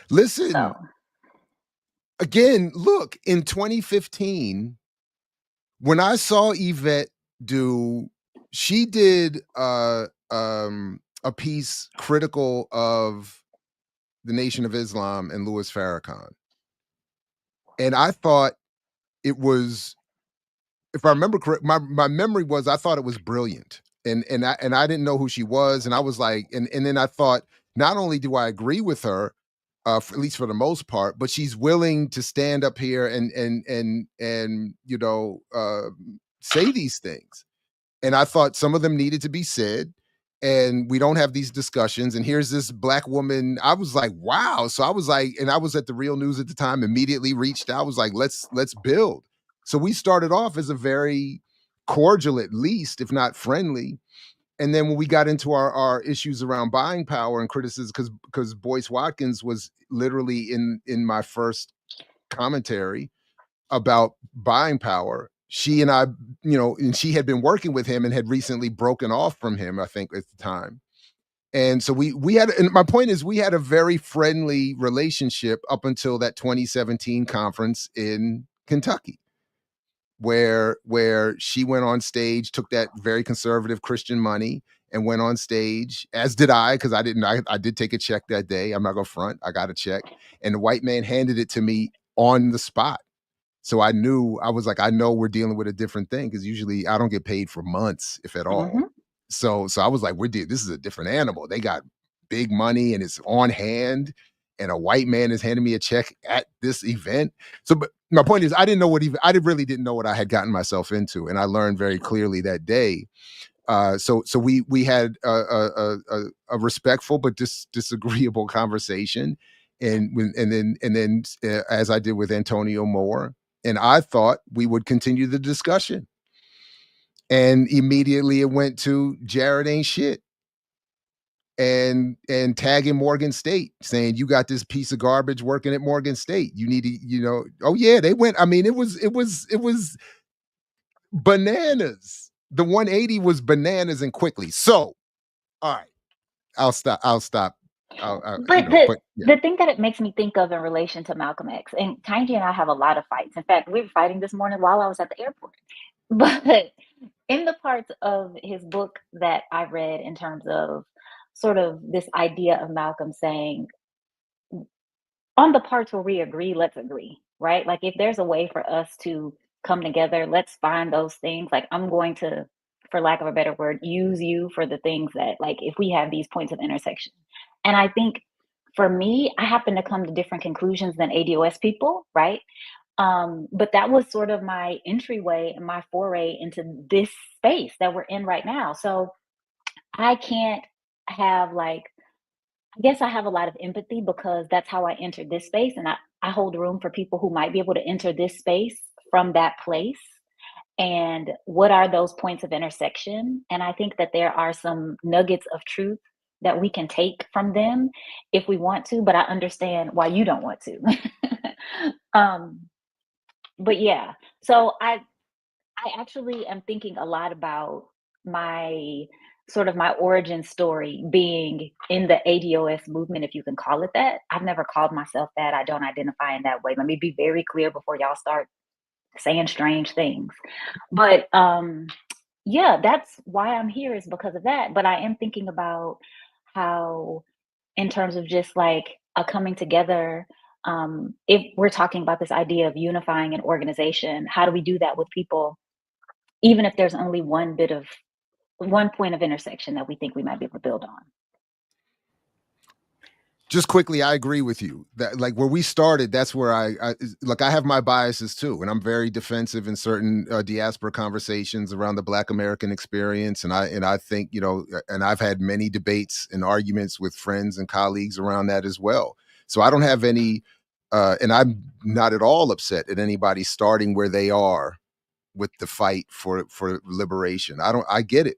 Listen, again, look, in 2015, when I saw Yvette she did a piece critical of the Nation of Islam and Louis Farrakhan. And I thought it was, if I remember correct, my memory was, I thought it was brilliant. And I didn't know who she was. And I was like, and then I thought, not only do I agree with her, at least for the most part, but she's willing to stand up here and you know, say these things. And I thought some of them needed to be said, and we don't have these discussions. And here's this Black woman. I was like, wow. So I was like, and I was at the Real News at the time, immediately reached out. I was like, let's build. So we started off as a very cordial, at least, if not friendly. And then when we got into our issues around buying power and criticism, because Boyce Watkins was literally in my first commentary about buying power, she and I, you know, and she had been working with him and had recently broken off from him, I think, at the time. And so we had, and my point is, we had a very friendly relationship up until that 2017 conference in Kentucky, where she went on stage, took that very conservative Christian money and went on stage, as did I, because I did take a check that day. I'm not gonna front. I got a check, and the white man handed it to me on the spot. So I knew, I was like, I know we're dealing with a different thing, because usually I don't get paid for months, if at all. So I was like, this is a different animal. They got big money and it's on hand, and a white man is handing me a check at this event. So, but my point is, I really didn't know what I had gotten myself into, and I learned very clearly that day. So we had a respectful but disagreeable conversation, and then as I did with Antonio Moore, and I thought we would continue the discussion. And immediately it went to Jared ain't shit, and tagging Morgan State, saying, you got this piece of garbage working at Morgan State. You need to, you know, oh yeah, they went. I mean, it was bananas. The 180 was bananas, and quickly. So, all right, I'll stop. The thing that it makes me think of in relation to Malcolm X, and Kehinde and I have a lot of fights. In fact, we were fighting this morning while I was at the airport. But in the parts of his book that I read, in terms of sort of this idea of Malcolm saying, on the parts where we agree, let's agree, right? Like, if there's a way for us to come together. Let's find those things. Like, I'm going to, for lack of a better word, use you for the things that, like, if we have these points of intersection. And I think for me, I happen to come to different conclusions than ADOS people, right? But that was sort of my entryway and my foray into this space that we're in right now. So I can't have, like, I guess I have a lot of empathy because that's how I entered this space. And I hold room for people who might be able to enter this space from that place. And what are those points of intersection? And I think that there are some nuggets of truth that we can take from them if we want to, but I understand why you don't want to. But yeah, so I actually am thinking a lot about my origin story being in the ADOS movement, if you can call it that. I've never called myself that. I don't identify in that way. Let me be very clear before y'all start saying strange things. But yeah, that's why I'm here, is because of that. But I am thinking about how, in terms of just like a coming together, if we're talking about this idea of unifying an organization, how do we do that with people, even if there's only one point of intersection that we think we might be able to build on? Just quickly, I agree with you that, like, where we started, that's where I have my biases too, and I'm very defensive in certain diaspora conversations around the Black American experience, and I think, you know, and I've had many debates and arguments with friends and colleagues around that as well. So I don't have any, and I'm not at all upset at anybody starting where they are with the fight for liberation. I get it.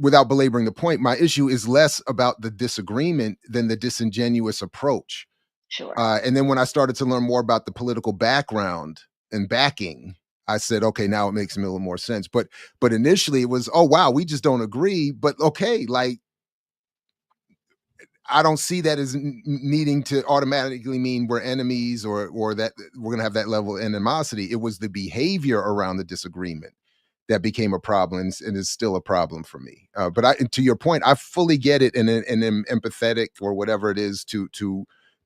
Without belaboring the point, my issue is less about the disagreement than the disingenuous approach. Sure. And then when I started to learn more about the political background and backing, I said, okay, now it makes a little more sense. But initially it was, oh wow, we just don't agree. But okay, like, I don't see that as needing to automatically mean we're enemies or that we're going to have that level of animosity. It was the behavior around the disagreement that became a problem and is still a problem for me. But to your point, I fully get it and am empathetic, or whatever it is, to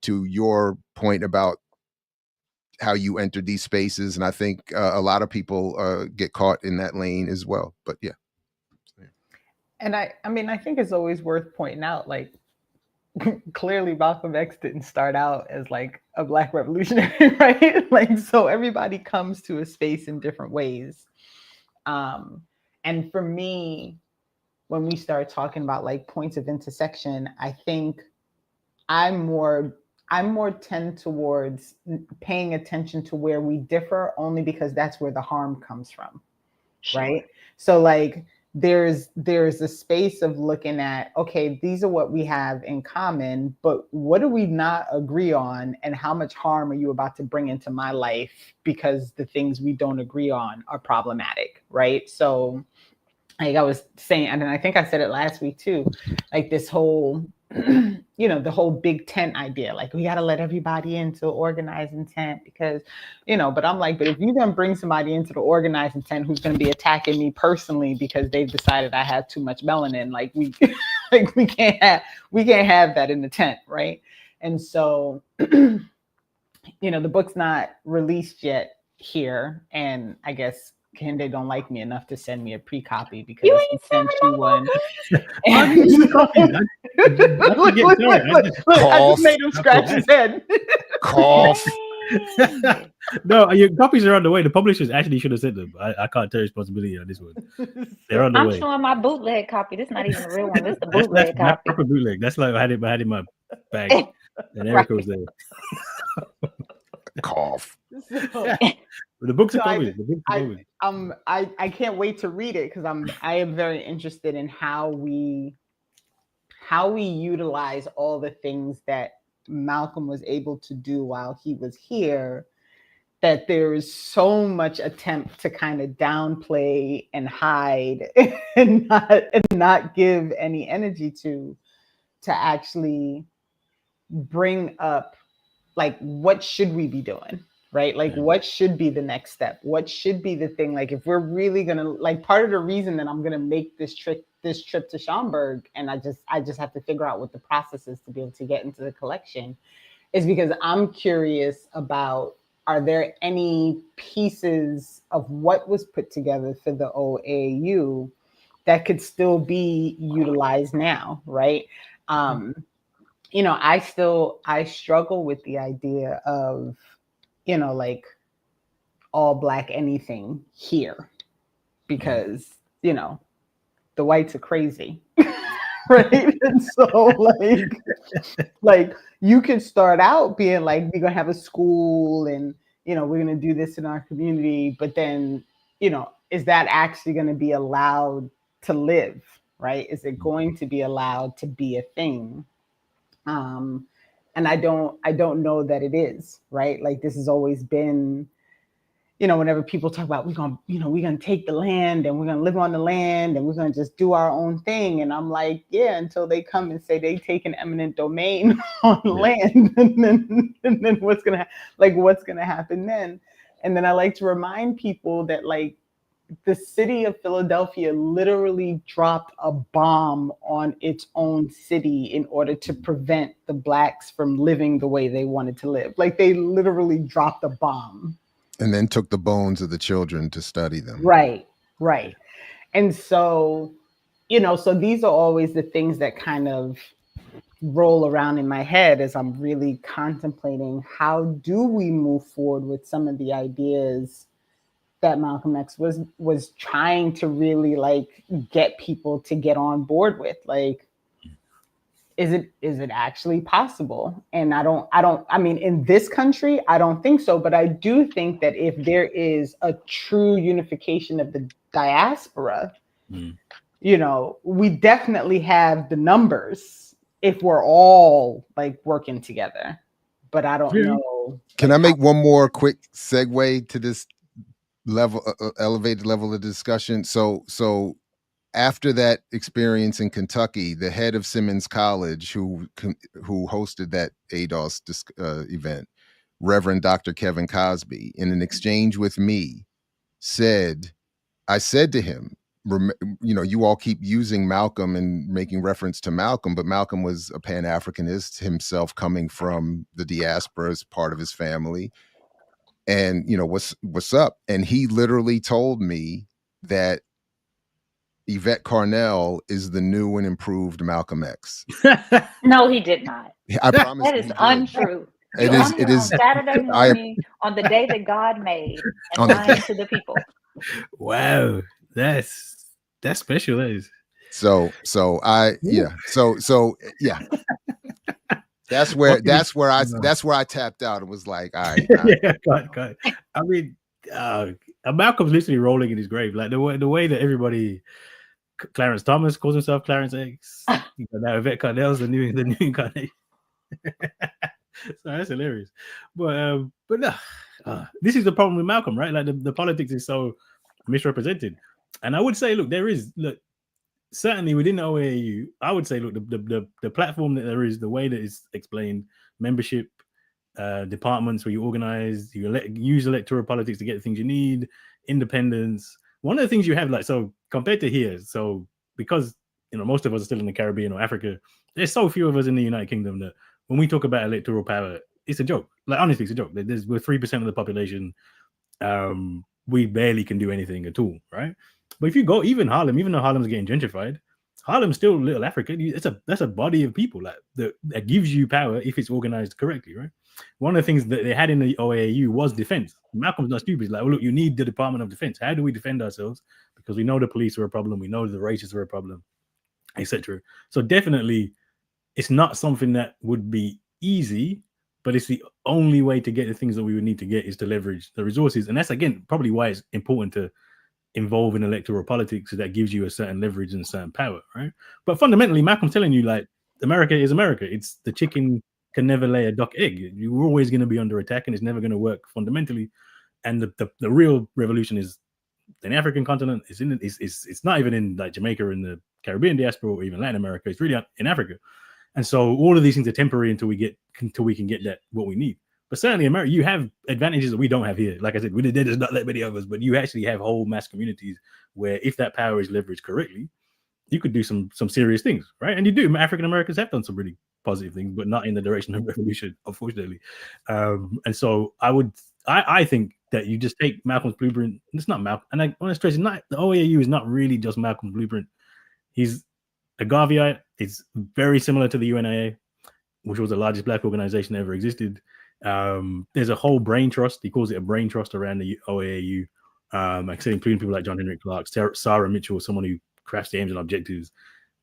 your point about how you entered these spaces. And I think a lot of people get caught in that lane as well. But yeah. And I mean, I think it's always worth pointing out, like, clearly Malcolm X didn't start out as like a Black revolutionary, right? Like, so everybody comes to a space in different ways. And for me, when we start talking about like points of intersection, I think I'm more tend towards paying attention to where we differ, only because that's where the harm comes from. Sure. Right? So like there's a space of looking at, okay, these are what we have in common, but what do we not agree on, and how much harm are you about to bring into my life because the things we don't agree on are problematic, right? So like I was saying, and I think I said it last week too, like this whole you know, the whole big tent idea, like we got to let everybody into organizing tent because, you know, but I'm like, but if you then bring somebody into the organizing tent who's going to be attacking me personally because they've decided I have too much melanin, like we can't have that in the tent, right? And so, you know, the book's not released yet here, and I guess Kehinde don't like me enough to send me a pre-copy because he sent you one. I just made him scratch his head. Cough. No, your copies are on the way. The publishers actually should have sent them. I can't take responsibility on this one. They're on the way. I'm showing my bootleg copy. This is not even the real one. This is the bootleg copy. Not proper bootleg. That's like I had it in my bag, and Erika was there. Cough. The books are coming. I can't wait to read it because I am very interested in how we utilize all the things that Malcolm was able to do while he was here, that there is so much attempt to kind of downplay and hide and not give any energy to actually bring up, like, what should we be doing? Right? Like, what should be the next step? What should be the thing? Like, if we're really gonna, like, part of the reason that I'm gonna make this trip to Schaumburg, and I just have to figure out what the process is to be able to get into the collection, is because I'm curious about are there any pieces of what was put together for the OAU that could still be utilized now, right? I struggle with the idea of, like all Black anything here, because, the whites are crazy. Right. And so like you could start out being like, we're gonna have a school and we're gonna do this in our community, but then is that actually going to be allowed to live, right? Is it going to be allowed to be a thing? And I don't know that it is, right? Like, this has always been, whenever people talk about we're gonna take the land and we're gonna live on the land and we're gonna just do our own thing, and I'm like, yeah, until they come and say they take an eminent domain on land, and then what's gonna happen then? And then I like to remind people that, like, the city of Philadelphia literally dropped a bomb on its own city in order to prevent the Blacks from living the way they wanted to live. Like, they literally dropped a bomb. And then took the bones of the children to study them. Right. And so, so these are always the things that kind of roll around in my head as I'm really contemplating, how do we move forward with some of the ideas that Malcolm X was trying to really, like, get people to get on board with. Like, is it actually possible? And I mean, in this country, I don't think so, but I do think that if there is a true unification of the diaspora, we definitely have the numbers if we're all, like, working together. But I don't know. Can I make one more quick segue to this elevated level of discussion? So after that experience in Kentucky, the head of Simmons College, who hosted that ADOS event, Reverend Dr. Kevin Cosby, in an exchange with me, I said to him, you all keep using Malcolm and making reference to Malcolm, but Malcolm was a pan-Africanist himself, coming from the diaspora as part of his family. And, what's up? And he literally told me that Yvette Carnell is the new and improved Malcolm X. No, he did not. I promise. That is untrue. It is on Saturday morning, on the day that God made, and lying to the people. Wow, that's special. That is. So That's where I tapped out. It was like, all right. Yeah, God. I mean, Malcolm's literally rolling in his grave. Like the way that everybody, Clarence Thomas calls himself Clarence X. Now Yvette Carnell's the new incarnation. So that's hilarious. But no, this is the problem with Malcolm, right? Like the politics is so misrepresented. And I would say, certainly within the OAU, I would say, the platform that there is, the way that it's explained, membership, departments where you organize, you use electoral politics to get the things you need, independence. One of the things you have, so compared to here, so because most of us are still in the Caribbean or Africa, there's so few of us in the United Kingdom that when we talk about electoral power, it's a joke. Like, honestly, it's a joke. We're 3% of the population. We barely can do anything at all, right? But if you go even Harlem, even though Harlem's getting gentrified, Harlem's still little Africa. That's a body of people that gives you power if it's organized correctly, right? One of the things that they had in the OAU was defense. Malcolm's not stupid. He's like, well, look, you need the Department of Defense. How do we defend ourselves? Because we know the police are a problem. We know the racists are a problem, etc. So definitely, it's not something that would be easy, but it's the only way to get the things that we would need to get is to leverage the resources. And that's, again, probably why it's important to involve in electoral politics, so that gives you a certain leverage and a certain power, right? But fundamentally, Malcolm's telling you, like, America is America. It's the chicken can never lay a duck egg. You're always going to be under attack, and it's never going to work fundamentally. And the real revolution is in the African continent. It's not even in, like, Jamaica in the Caribbean diaspora or even Latin America. It's really in Africa. And so all of these things are temporary until we can get that what we need. But certainly, America, you have advantages that we don't have here. Like I said, there's not that many of us, but you actually have whole mass communities where, if that power is leveraged correctly, you could do some serious things, right? And you do. African Americans have done some really positive things, but not in the direction of revolution, unfortunately. And so I would I think that you just take Malcolm's blueprint. It's not Malcolm, and I want to stress, not the OAU is not really just Malcolm's blueprint. He's a Garveyite. It's very similar to the UNIA, which was the largest black organization that ever existed. There's a whole brain trust. He calls it a brain trust around the OAU, including people like John Henrik Clarke, Sarah Mitchell, someone who crafts the aims and objectives.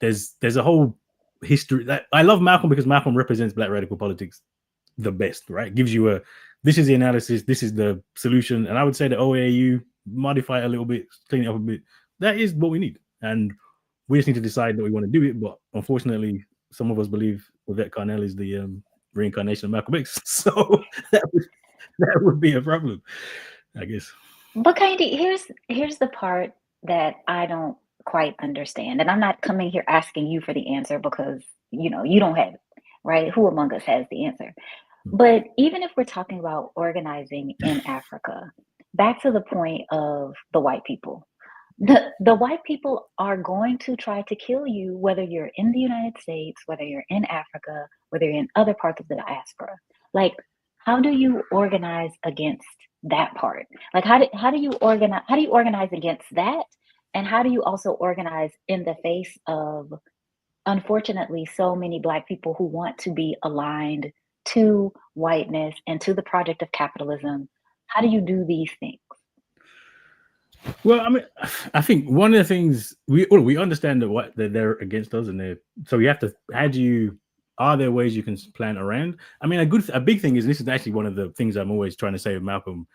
There's a whole history. That I love Malcolm because Malcolm represents black radical politics the best, right? It gives you this is the analysis, this is the solution. And I would say the OAU, modify it a little bit, clean it up a bit. That is what we need. And we just need to decide that we want to do it. But unfortunately, some of us believe Yvette Carnell is the reincarnation of Malcolm X. So that would be a problem, I guess. But Kehinde, here's the part that I don't quite understand. And I'm not coming here asking you for the answer because, you don't have it, right? Who among us has the answer? But even if we're talking about organizing in Africa, back to the point of the white people, the white people are going to try to kill you, whether you're in the United States, whether you're in Africa, whether you're in other parts of the diaspora. Like, how do you organize against that part? Like, how do you organize against that? And how do you also organize in the face of, unfortunately, so many Black people who want to be aligned to whiteness and to the project of capitalism? How do you do these things? Well, I mean, I think one of the things we understand that they're against us, and so you have to. Are there ways you can plan around? I mean, a big thing is, and this is actually one of the things I'm always trying to say with Malcolm.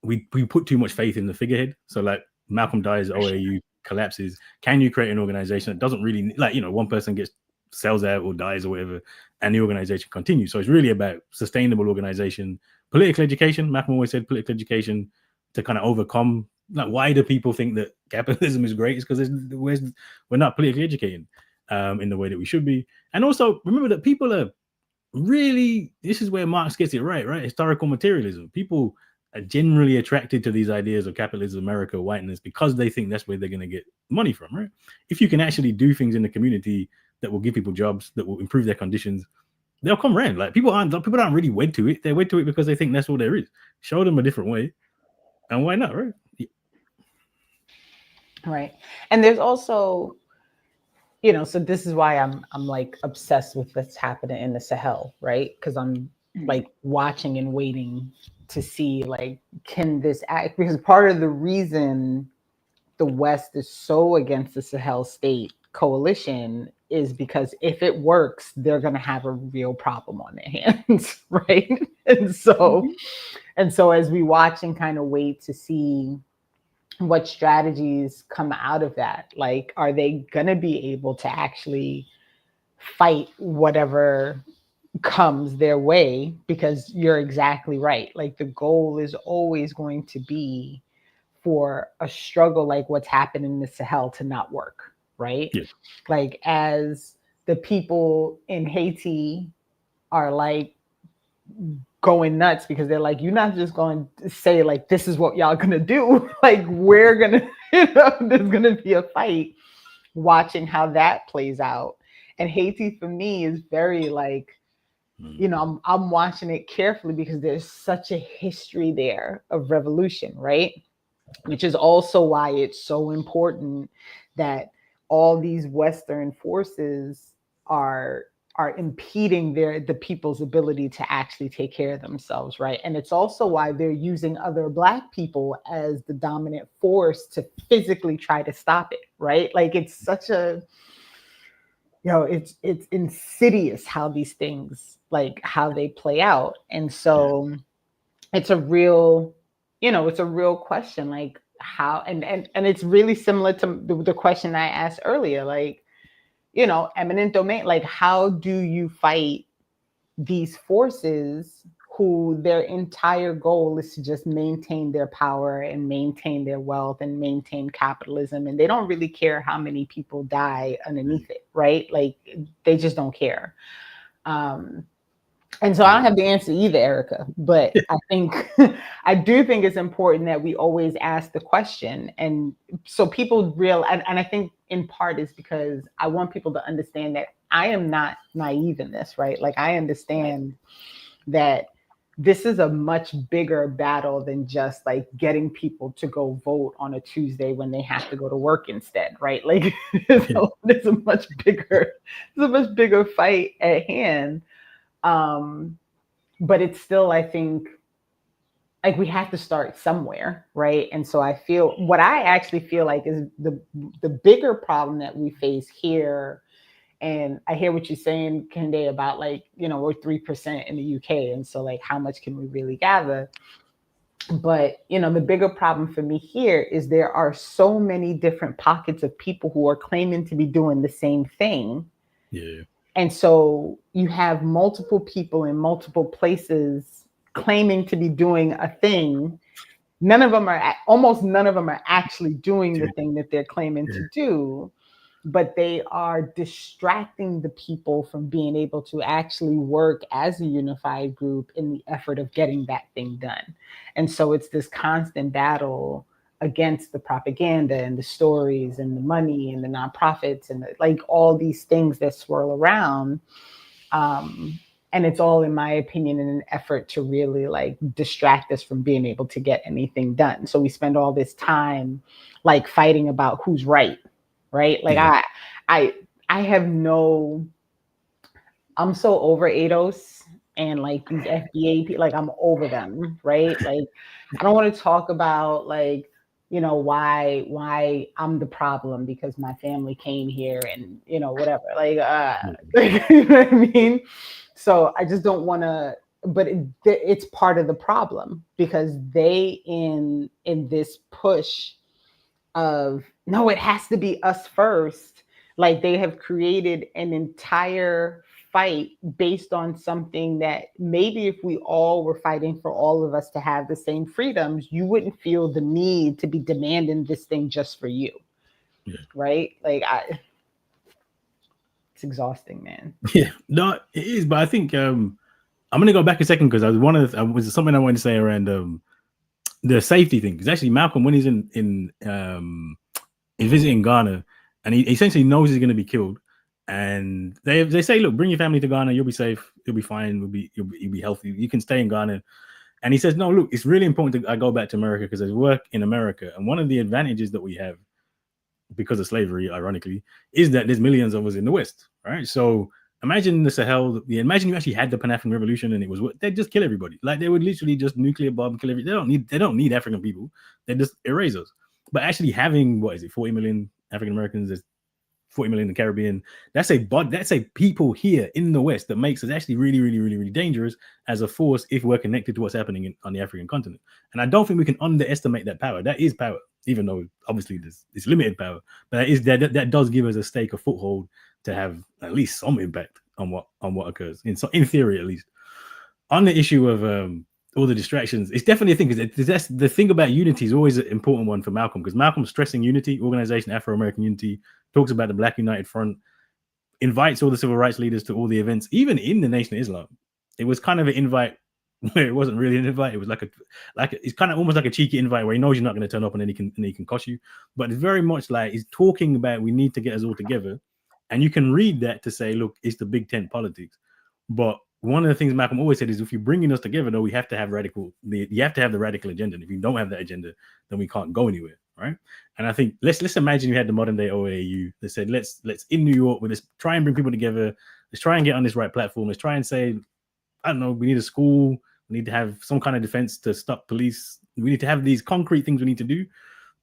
We put too much faith in the figurehead. So like Malcolm dies, OAU collapses. Can you create an organization that doesn't really one person sells out or dies or whatever, and the organization continues? So it's really about sustainable organization, political education. Malcolm always said political education to kind of overcome. Like, why do people think that capitalism is great? It's because we're not politically educated in the way that we should be. And also remember that people are really, this is where Marx gets it right? Historical materialism. People are generally attracted to these ideas of capitalism, America, whiteness, because they think that's where they're going to get money from, right? If you can actually do things in the community that will give people jobs, that will improve their conditions, they'll come around. Like, people aren't really wed to it. They're wed to it because they think that's all there is. Show them a different way, and why not, right? Right. And there's also, so this is why I'm like obsessed with what's happening in the Sahel, right? Because I'm like watching and waiting to see, like, can this act? Because part of the reason the West is so against the Sahel state coalition is because if it works, they're going to have a real problem on their hands, right? And so as we watch and kind of wait to see what strategies come out of that, like, are they going to be able to actually fight whatever comes their way? Because you're exactly right. Like, the goal is always going to be for a struggle like what's happened in the Sahel to not work, right? Yeah. Like, as the people in Haiti are like going nuts because they're like, you're not just going to say like, this is what y'all gonna do. Like, we're gonna, there's gonna be a fight. Watching how that plays out. And Haiti for me is very like, I'm watching it carefully because there's such a history there of revolution, right? Which is also why it's so important that all these Western forces are impeding the people's ability to actually take care of themselves, right? And it's also why they're using other Black people as the dominant force to physically try to stop it, right? Like, it's such a, it's insidious how these things, like, how they play out. And so it's a real, it's a real question, like, how, and it's really similar to the question I asked earlier, like, eminent domain, like, how do you fight these forces who their entire goal is to just maintain their power and maintain their wealth and maintain capitalism, and they don't really care how many people die underneath it, right? Like, they just don't care. And so I don't have the answer either, Erika, but I do think it's important that we always ask the question. And so people and I think in part is because I want people to understand that I am not naive in this, right? Like, I understand that this is a much bigger battle than just like getting people to go vote on a Tuesday when they have to go to work instead, right? Like there's a much bigger fight at hand. But it's still, I think, like we have to start somewhere, right? And so I actually feel like is the bigger problem that we face here. And I hear what you're saying, Kehinde, about like, we're 3% in the UK. And so like, how much can we really gather? But, the bigger problem for me here is there are so many different pockets of people who are claiming to be doing the same thing. Yeah. And so you have multiple people in multiple places claiming to be doing a thing. Almost none of them are actually doing the thing that they're claiming to do, but they are distracting the people from being able to actually work as a unified group in the effort of getting that thing done. And so it's this constant battle against the propaganda and the stories and the money and the nonprofits and like all these things that swirl around. And it's all, in my opinion, in an effort to really like distract us from being able to get anything done. So we spend all this time like fighting about who's right. Like I have I'm so over ADOS and like these FBA people, like I'm over them, right? Like I don't want to talk about like, why I'm the problem because my family came here and, whatever, like, you know what I mean? So I just don't want to, but it's part of the problem because they in this push of, no, it has to be us first. Like they have created an entire fight based on something that maybe if we all were fighting for all of us to have the same freedoms, you wouldn't feel the need to be demanding this thing just for you. Yeah. Right? Like it's exhausting, man. Yeah, no, it is. But I think I'm going to go back a second because was something I wanted to say around the safety thing. Because actually Malcolm, when he's in visiting Ghana, and he essentially knows he's going to be killed, and they say, look, bring your family to Ghana, you'll be safe, you'll be fine, you'll be healthy, you can stay in Ghana. And he says, no, look, it's really important I go back to America because there's work in America, and one of the advantages that we have because of slavery, ironically, is that there's millions of us in the West, right? So imagine the Sahel. Imagine you actually had the Pan-African Revolution, and they'd just kill everybody. Like they would literally just nuclear bomb kill everybody. They don't need African people. They just erase us. But actually having 40 million African Americans, there's 40 million in the Caribbean. That's a people here in the West that makes us actually really, really, really, really dangerous as a force if we're connected to what's happening on the African continent. And I don't think we can underestimate that power. That is power, even though obviously it's limited power. But that does give us a stake, a foothold to have at least some impact on what occurs in theory, at least. On the issue of all the distractions, it's definitely a thing because that's the thing about unity is always an important one for Malcolm, because Malcolm's stressing unity, organization, Afro-American unity, talks about the Black United Front, invites all the civil rights leaders to all the events, even in the Nation of Islam. It was kind of an invite where it wasn't really an invite. It was it's kind of almost like a cheeky invite where he knows you're not going to turn up and then he can cost you. But it's very much like he's talking about we need to get us all together. And you can read that to say, look, it's the big tent politics. But one of the things Malcolm always said is if you're bringing us together, though, you have to have the radical agenda. And if you don't have that agenda, then we can't go anywhere, right? And I think let's imagine you had the modern day OAU that said let's in New York, let's try and bring people together. Let's try and get on this right platform. Let's try and say, I don't know, we need a school. We need to have some kind of defense to stop police. We need to have these concrete things we need to do.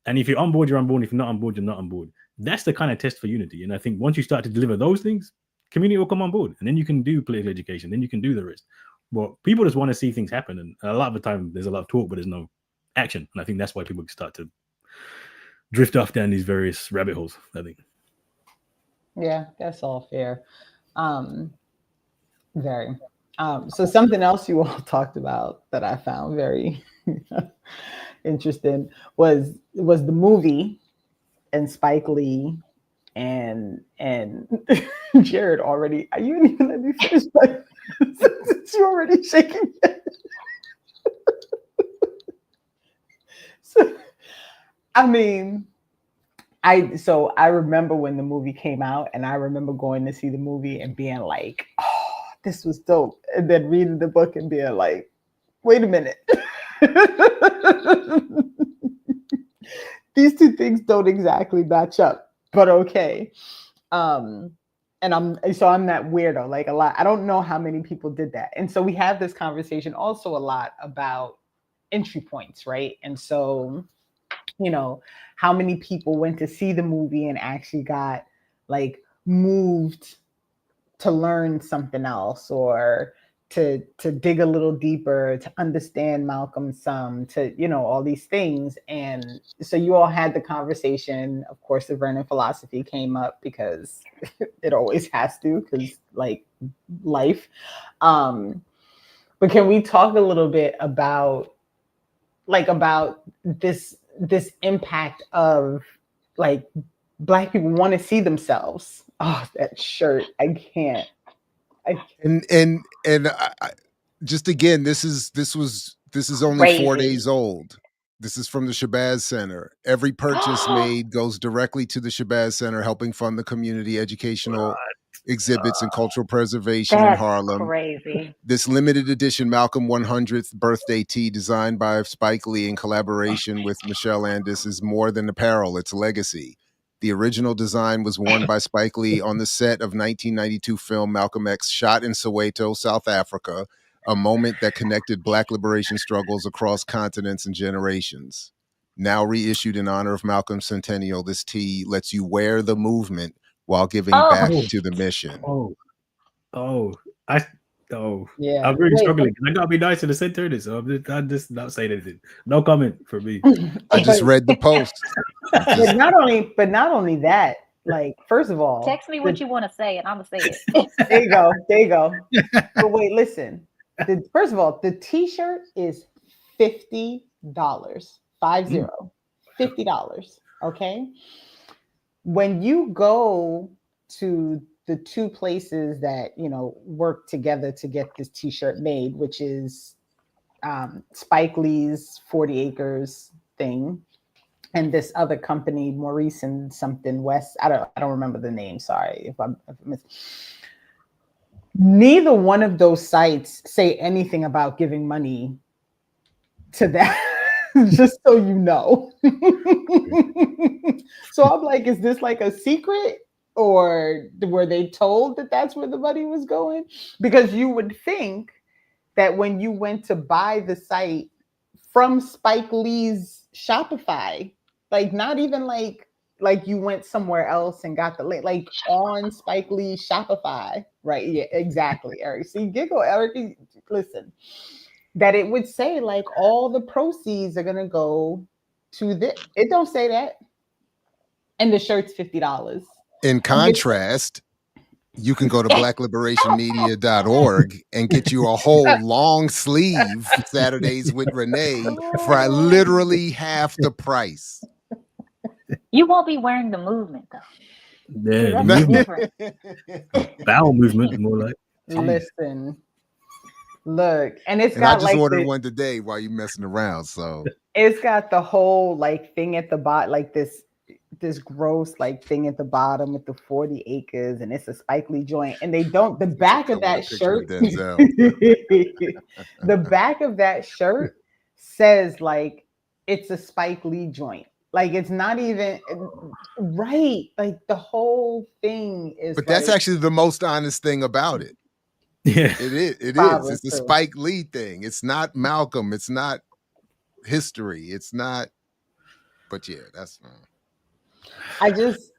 And if you're on board, you're on board. If you're not on board, you're not on board. That's the kind of test for unity. And I think once you start to deliver those things, community will come on board, and then you can do political education, then you can do the rest. But people just want to see things happen, and a lot of the time there's a lot of talk, but there's no action. And I think that's why people start to drift off down these various rabbit holes, I think. Yeah, that's all fair. Very. So something else you all talked about that I found very interesting was the movie and Spike Lee and Jared already. You didn't even let me finish. You're already shaking. So, I mean, I remember when the movie came out, and I remember going to see the movie and being like, "Oh, this was dope," and then reading the book and being like, wait a minute. These two things don't exactly match up, but okay. And I'm that weirdo, like a lot. I don't know how many people did that. And so we have this conversation also a lot about entry points, right? And so, you know, how many people went to see the movie and actually got like moved to learn something else, or to dig a little deeper, to understand Malcolm some, to, you know, all these things. And so you all had the conversation. Of course, the Vernon philosophy came up because it always has to, because like life. But can we talk a little bit about this impact of like Black people want to see themselves? Oh, that shirt! I can't. And I, just again, this is only Crazy. 4 days old. This is from the Shabazz Center. Every purchase made goes directly to the Shabazz Center, helping fund the community educational exhibits and cultural preservation in Harlem. Crazy. This limited edition Malcolm 100th birthday tee, designed by Spike Lee in collaboration with Michelle Andis, is more than apparel, it's legacy. The original design was worn by Spike Lee on the set of 1992 film Malcolm X, shot in Soweto, South Africa, a moment that connected Black liberation struggles across continents and generations. Now reissued in honor of Malcolm's centennial, this tee lets you wear the movement while giving back to the mission. Yeah. I'm really struggling. I gotta be nice in the center of this, so I'm just not saying anything. No comment for me. I just read the post. But not only that, like, first of all, text me what you want to say and I'm gonna say it. There you go. But wait, listen. First of all, the t-shirt is $50. $50. Okay. When you go to the two places that, you know, work together to get this t-shirt made, which is Spike Lee's 40 Acres thing, and this other company, Maurice and something West. I don't remember the name. Sorry if I missed. Neither one of those sites say anything about giving money to that. Just so you know. So I'm like, is this like a secret? Or were they told that that's where the money was going? Because you would think that when you went to buy the site from Spike Lee's Shopify, like not even like you went somewhere else and got the link, like on Spike Lee's Shopify, right? Yeah, exactly, Eric. See, giggle, Eric. Listen, that it would say like all the proceeds are gonna go to this. It don't say that, and the shirt's $50. In contrast, you can go to blackliberationmedia.org and get you a whole long sleeve Saturdays with Renee for literally half the price. You won't be wearing the movement though. Yeah, That's the different. bowel movement, more like. Listen, look, and it's And got I just like ordered one today while you messing around. So it's got the whole like thing at the bottom, like this gross like thing at the bottom with the 40 acres, and it's a Spike Lee joint. And they don't, the back of that shirt, the back of that shirt says like it's a Spike Lee joint. Like it's not even right. Like the whole thing is. But that's actually the most honest thing about it. Yeah, it is. It's the Spike Lee thing. It's not Malcolm. It's not history. It's not. But yeah, that's. I just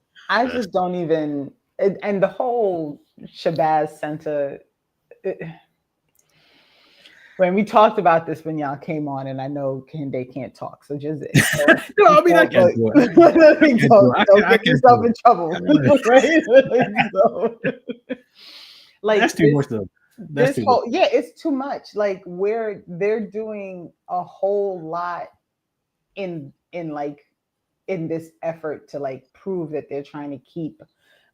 don't even. And the whole Shabazz Center. When we talked about this when y'all came on, and I know Kehinde can't talk, so just no, I mean I can't do it. Don't get yourself in trouble. Right? So, like that's too much though. It's too much. Like where they're doing a whole lot in this effort to like prove that they're trying to keep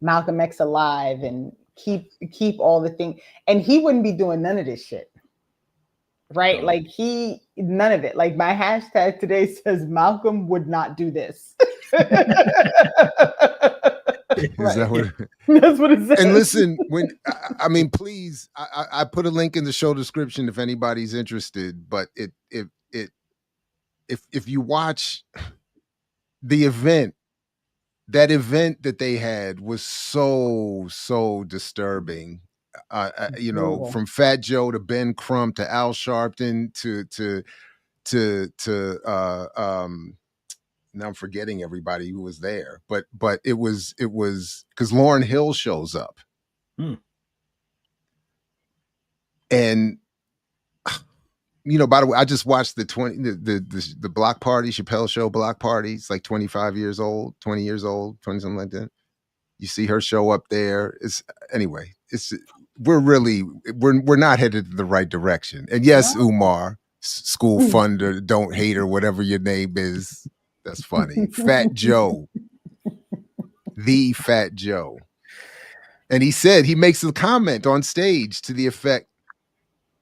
Malcolm X alive and keep all the things, and he wouldn't be doing none of this shit. Right? Like none of it. Like my hashtag today says Malcolm would not do this. Is that what? That's what it says. And listen, I mean, please, I put a link in the show description if anybody's interested. But if you watch the event, that event that they had was so disturbing. You know, from Fat Joe to Ben Crump to Al Sharpton to now I'm forgetting everybody who was there, but it was because Lauryn Hill shows up. And you know, by the way, I just watched the block party, Chappelle Show block party. It's like 25 years old, 20 years old, 20 something like that. You see her show up there. We're not headed in the right direction. And yes, Umar, school funder, don't hate her, whatever your name is. That's funny. Fat Joe. The Fat Joe. And he makes a comment on stage to the effect,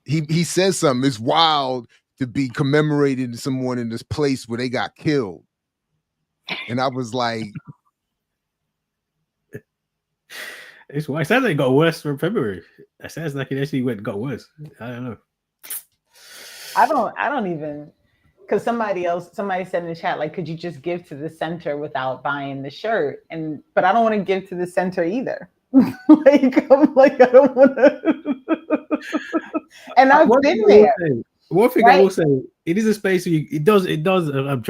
he says something, it's wild to be commemorating someone in this place where they got killed. And I was like, it sounds like it got worse from February. It sounds like it actually got worse. I don't know. I don't even, because somebody said in the chat, like, could you just give to the center without buying the shirt? But I don't want to give to the center either. I'm like, I don't want to. And I've been there. One thing I will say, it is a space where it does. I'm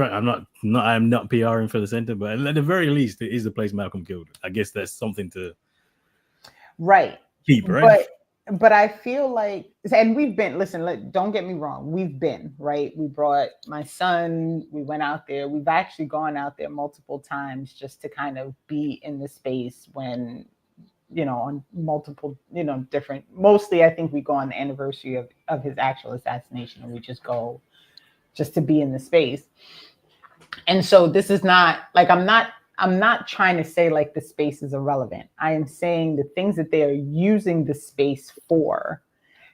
not PRing for the center, but at the very least, it is the place Malcolm killed. I guess that's something to keep, right? But I feel like, and we've been, listen, don't get me wrong, we've been, right? We brought my son, we went out there. We've actually gone out there multiple times just to kind of be in the space when, you know, on multiple, you know, different, mostly I think we go on the anniversary of his actual assassination, and we just go just to be in the space. And so this is not, like, I'm not trying to say like the space is irrelevant. I am saying the things that they are using the space for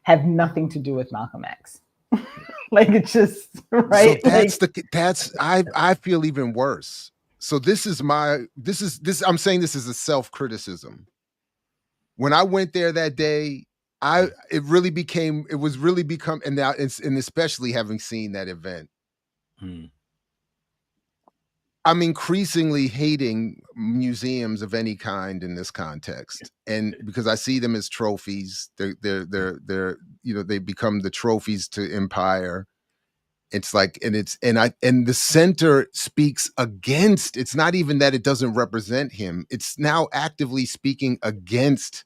have nothing to do with Malcolm X. Like, it's just, right? So I feel even worse. So I'm saying this is a self-criticism. When I went there that day, and especially having seen that event, I'm increasingly hating museums of any kind in this context, and because I see them as trophies, they're you know, they become the trophies to empire. It's like, and the center speaks against. It's not even that it doesn't represent him. It's now actively speaking against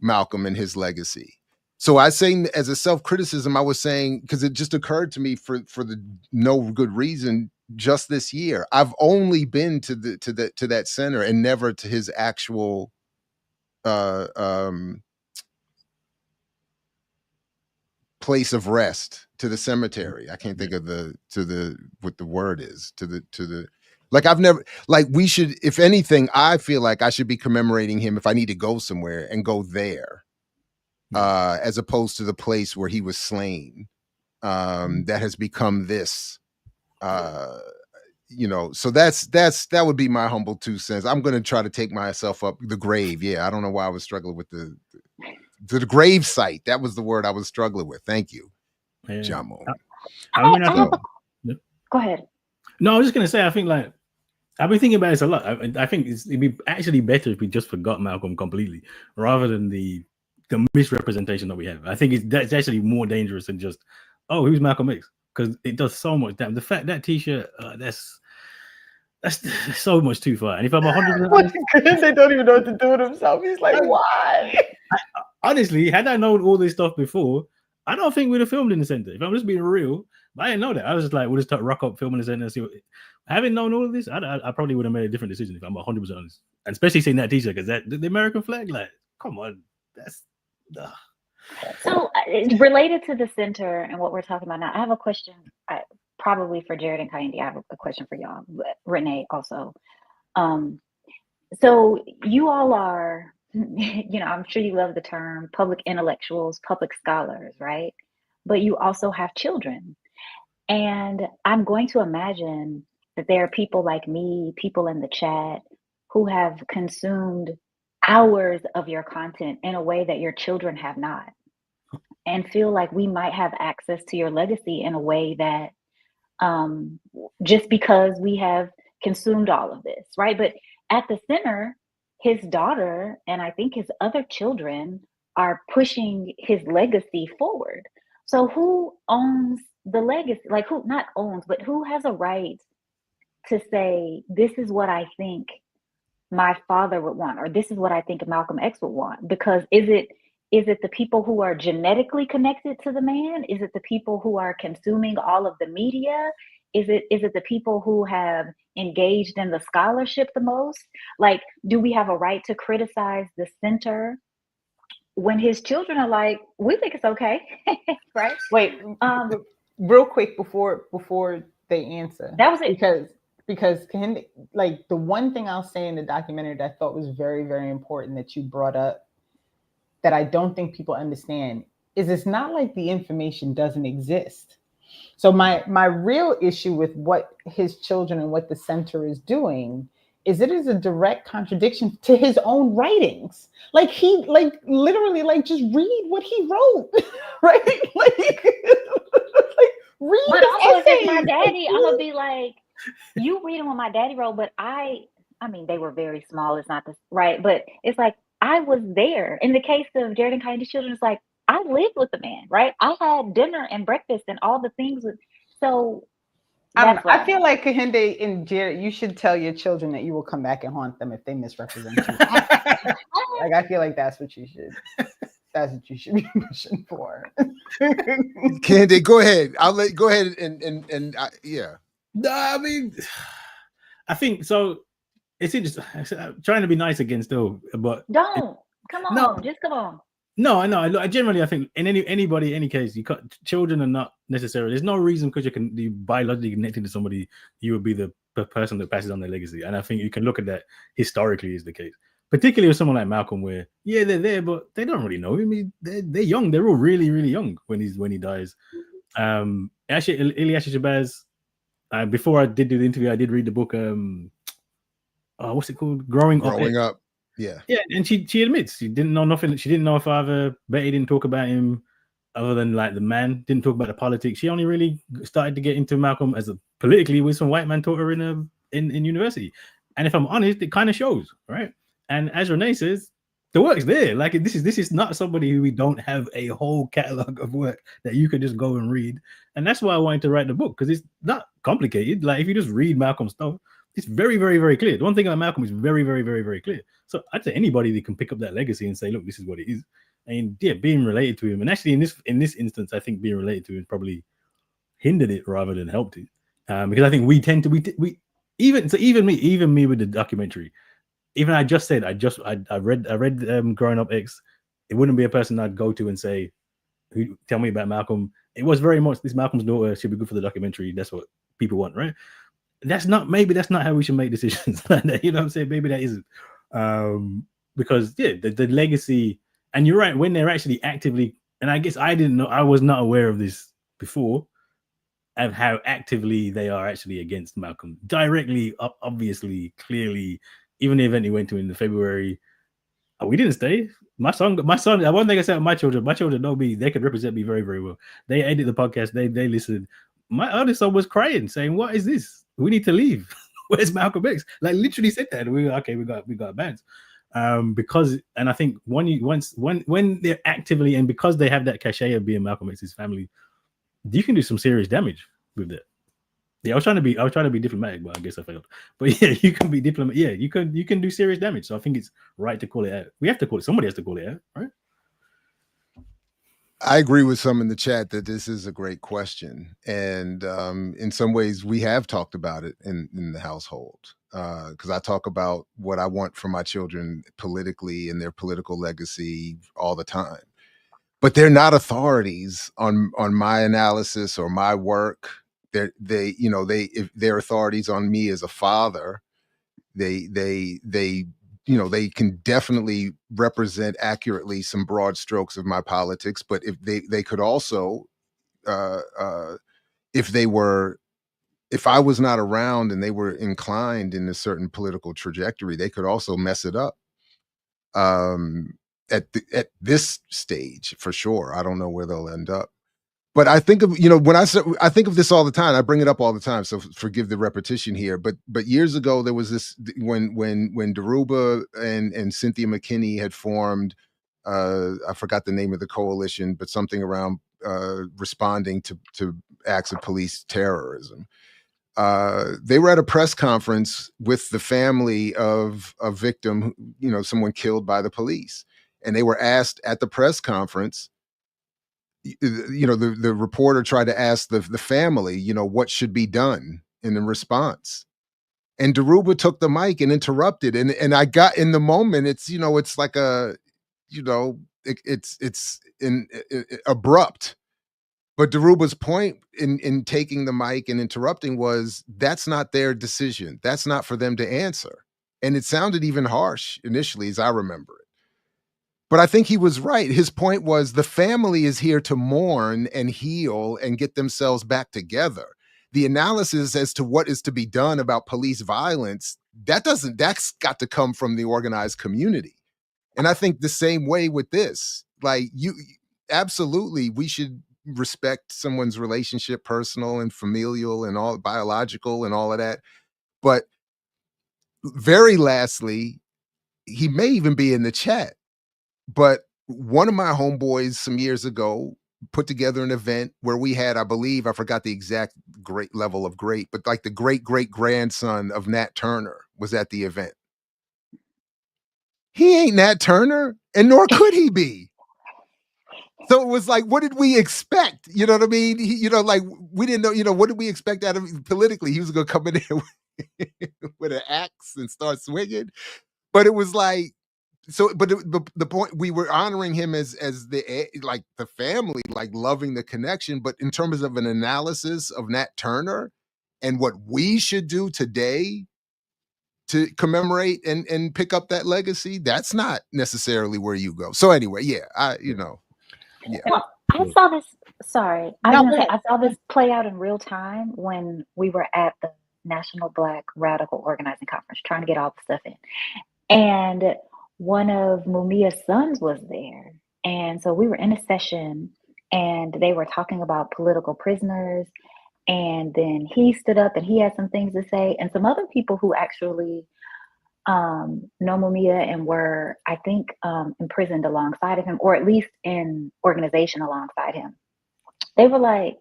Malcolm and his legacy. So I say, as a self-criticism, I was saying, because it just occurred to me for the no good reason, just this year, I've only been to that center and never to his actual place of rest, to the cemetery. I can't think of what the word is, to the like, I've never, like, we should, if anything, I feel like I should be commemorating him if I need to go somewhere and go there, as opposed to the place where he was slain, that has become this, you know. So that would be my humble 2 cents. I'm going to try to take myself up the grave. Yeah. I don't know why I was struggling with the grave site. That was the word I was struggling with. Thank you, Jamo. Go ahead. No, I was just going to say, I think, like, I've been thinking about this a lot. I think it'd be actually better if we just forgot Malcolm completely, rather than the misrepresentation that we have. I think that's actually more dangerous than just, oh, who's Malcolm X? Because it does so much damage. The fact that T-shirt, that's so much too far. And if I'm 100%, they don't even know what to do with themselves. He's like, why? Honestly, had I known all this stuff before, I don't think we'd have filmed in the center. If I'm just being real, but I didn't know that. I was just like, we'll just rock up, film in the center, and see what. Having known all of this, I probably would have made a different decision if I'm 100% honest. And especially seeing that T-shirt, because that the American flag, like, come on, that's. So related to the center and what we're talking about now, I have a question, probably for Jared and Kehinde. I have a question for y'all, but Renee also. So you all are, you know, I'm sure you love the term public intellectuals, public scholars, right? But you also have children. And I'm going to imagine that there are people like me, people in the chat, who have consumed hours of your content in a way that your children have not, and feel like we might have access to your legacy in a way that just because we have consumed all of this, right? But at the center, his daughter and I think his other children are pushing his legacy forward. So who owns the legacy? Like, who not owns, but who has a right to say, this is what I think my father would want, or this is what I think Malcolm X would want? Because is it the people who are genetically connected to the man? Is it the people who are consuming all of the media? Is it the people who have engaged in the scholarship the most? Like, do we have a right to criticize the center when his children are like, we think it's okay, right? Wait, real quick before they answer. That was it. Because Kehinde, like, the one thing I'll say in the documentary that I thought was very, very important that you brought up that I don't think people understand is it's not like the information doesn't exist. So my real issue with what his children and what the center is doing is it is a direct contradiction to his own writings. Like, he literally just read what he wrote, right? like read. But also, if it's my daddy, I'm gonna be like, you reading what my daddy wrote, but I mean, they were very small. It's not this, right? But it's like, I was there. In the case of Jared and Kehinde's children, it's like, I lived with the man, right? I had dinner and breakfast and all the things with, so I feel like Kehinde and Jared, you should tell your children that you will come back and haunt them if they misrepresent you. Like, I feel like that's what you should be pushing for. Kehinde, go ahead. Go ahead and yeah. No, I mean, I think so. It's interesting. I'm trying to be nice again still, but come on. No, I know. I generally, I think in any case, children are not necessarily. There's no reason because you can be biologically connected to somebody, you would be the person that passes on their legacy. And I think you can look at that historically is the case, particularly with someone like Malcolm, where they're there, but they don't really know him. I mean, they're young. They're all really, really young when he dies. Actually, Ilyasha Shabazz. Before I did do the interview, I did read the book. What's it called? Growing Up. Yeah, and she admits she didn't know nothing. She didn't know if Betty didn't talk about him other than like the man, didn't talk about the politics. She only really started to get into Malcolm as politically with some white man taught her in university. And if I'm honest, it kind of shows, right? And as Renee says, the work's there. Like, this is not somebody who we don't have a whole catalog of work that you could just go and read. And that's why I wanted to write the book, because it's not complicated. Like, if you just read Malcolm's stuff, it's very, very, very clear. The one thing about Malcolm is very, very, very, very clear. So I'd say anybody that can pick up that legacy and say, look, this is what it is. And yeah, being related to him. And actually in this instance, I think being related to him probably hindered it rather than helped it. Because I think we tend to, even me with the documentary, even I just said, I read Growing Up X. It wouldn't be a person I'd go to and say, tell me about Malcolm. It was very much this Malcolm's daughter should be good for the documentary. That's what people want, right? That's not how we should make decisions. You know what I'm saying? Maybe that isn't. Because the legacy, and you're right, when they're actually actively, and I guess I didn't know, I was not aware of this before, of how actively they are actually against Malcolm. Directly, obviously, clearly, even the event he went to in February, we didn't stay. My son, one thing I said to my children know me, they could represent me very, very well. They edit the podcast, they listened. My other son was crying, saying, what is this? We need to leave. Where's Malcolm X? Like, literally said that. We got bans. Because, and I think when they're actively, and because they have that cachet of being Malcolm X's family, you can do some serious damage with that. Yeah, I was trying to be diplomatic, but I guess I failed. But yeah, you can be diplomatic. Yeah, you can do serious damage. So I think it's right to call it out. We have to call it. Somebody has to call it out, right? I agree with some in the chat that this is a great question. And in some ways, we have talked about it in the household. Because I talk about what I want for my children politically and their political legacy all the time. But they're not authorities on my analysis or my work. If they're authorities on me as a father, they can definitely represent accurately some broad strokes of my politics. But if they could also, if they were if I was not around and they were inclined in a certain political trajectory, they could also mess it up. At this stage, for sure. I don't know where they'll end up. But I think of, when I think of this all the time, I bring it up all the time, so forgive the repetition here. But years ago, there was this, when Dhoruba and Cynthia McKinney had formed, I forgot the name of the coalition, but something around responding to acts of police terrorism. They were at a press conference with the family of a victim, someone killed by the police. And they were asked at the press conference, the reporter tried to ask the family, what should be done in the response. And Dhoruba took the mic and interrupted. And I got in the moment, it's, it's like a, it's abrupt. But Dhoruba's point in taking the mic and interrupting was, that's not their decision. That's not for them to answer. And it sounded even harsh initially, as I remember it. But I think he was right. His point was, the family is here to mourn and heal and get themselves back together. The analysis as to what is to be done about police violence, that's got to come from the organized community. And I think the same way with this, like, absolutely, we should respect someone's relationship, personal and familial and all biological and all of that. But very lastly, he may even be in the chat, but one of my homeboys some years ago put together an event where we had, I believe, I forgot the exact great level of great, but like the great-great-grandson of Nat Turner was at the event. He ain't Nat Turner, and nor could he be. So it was like, what did we expect? You know what I mean? Like, we didn't know, what did we expect out of him politically? He was going to come in there with an axe and start swinging. But it was like, so, but the point, we were honoring him as the family, like loving the connection. But in terms of an analysis of Nat Turner and what we should do today to commemorate and pick up that legacy, that's not necessarily where you go. So anyway, yeah, yeah. Well, I saw this. Sorry, I saw this play out in real time when we were at the National Black Radical Organizing Conference, trying to get all the stuff in, and one of Mumia's sons was there, and so we were in a session, and they were talking about political prisoners, and then he stood up and he had some things to say, and some other people who actually know Mumia and were, I think, imprisoned alongside of him, or at least in organization alongside him. They were like,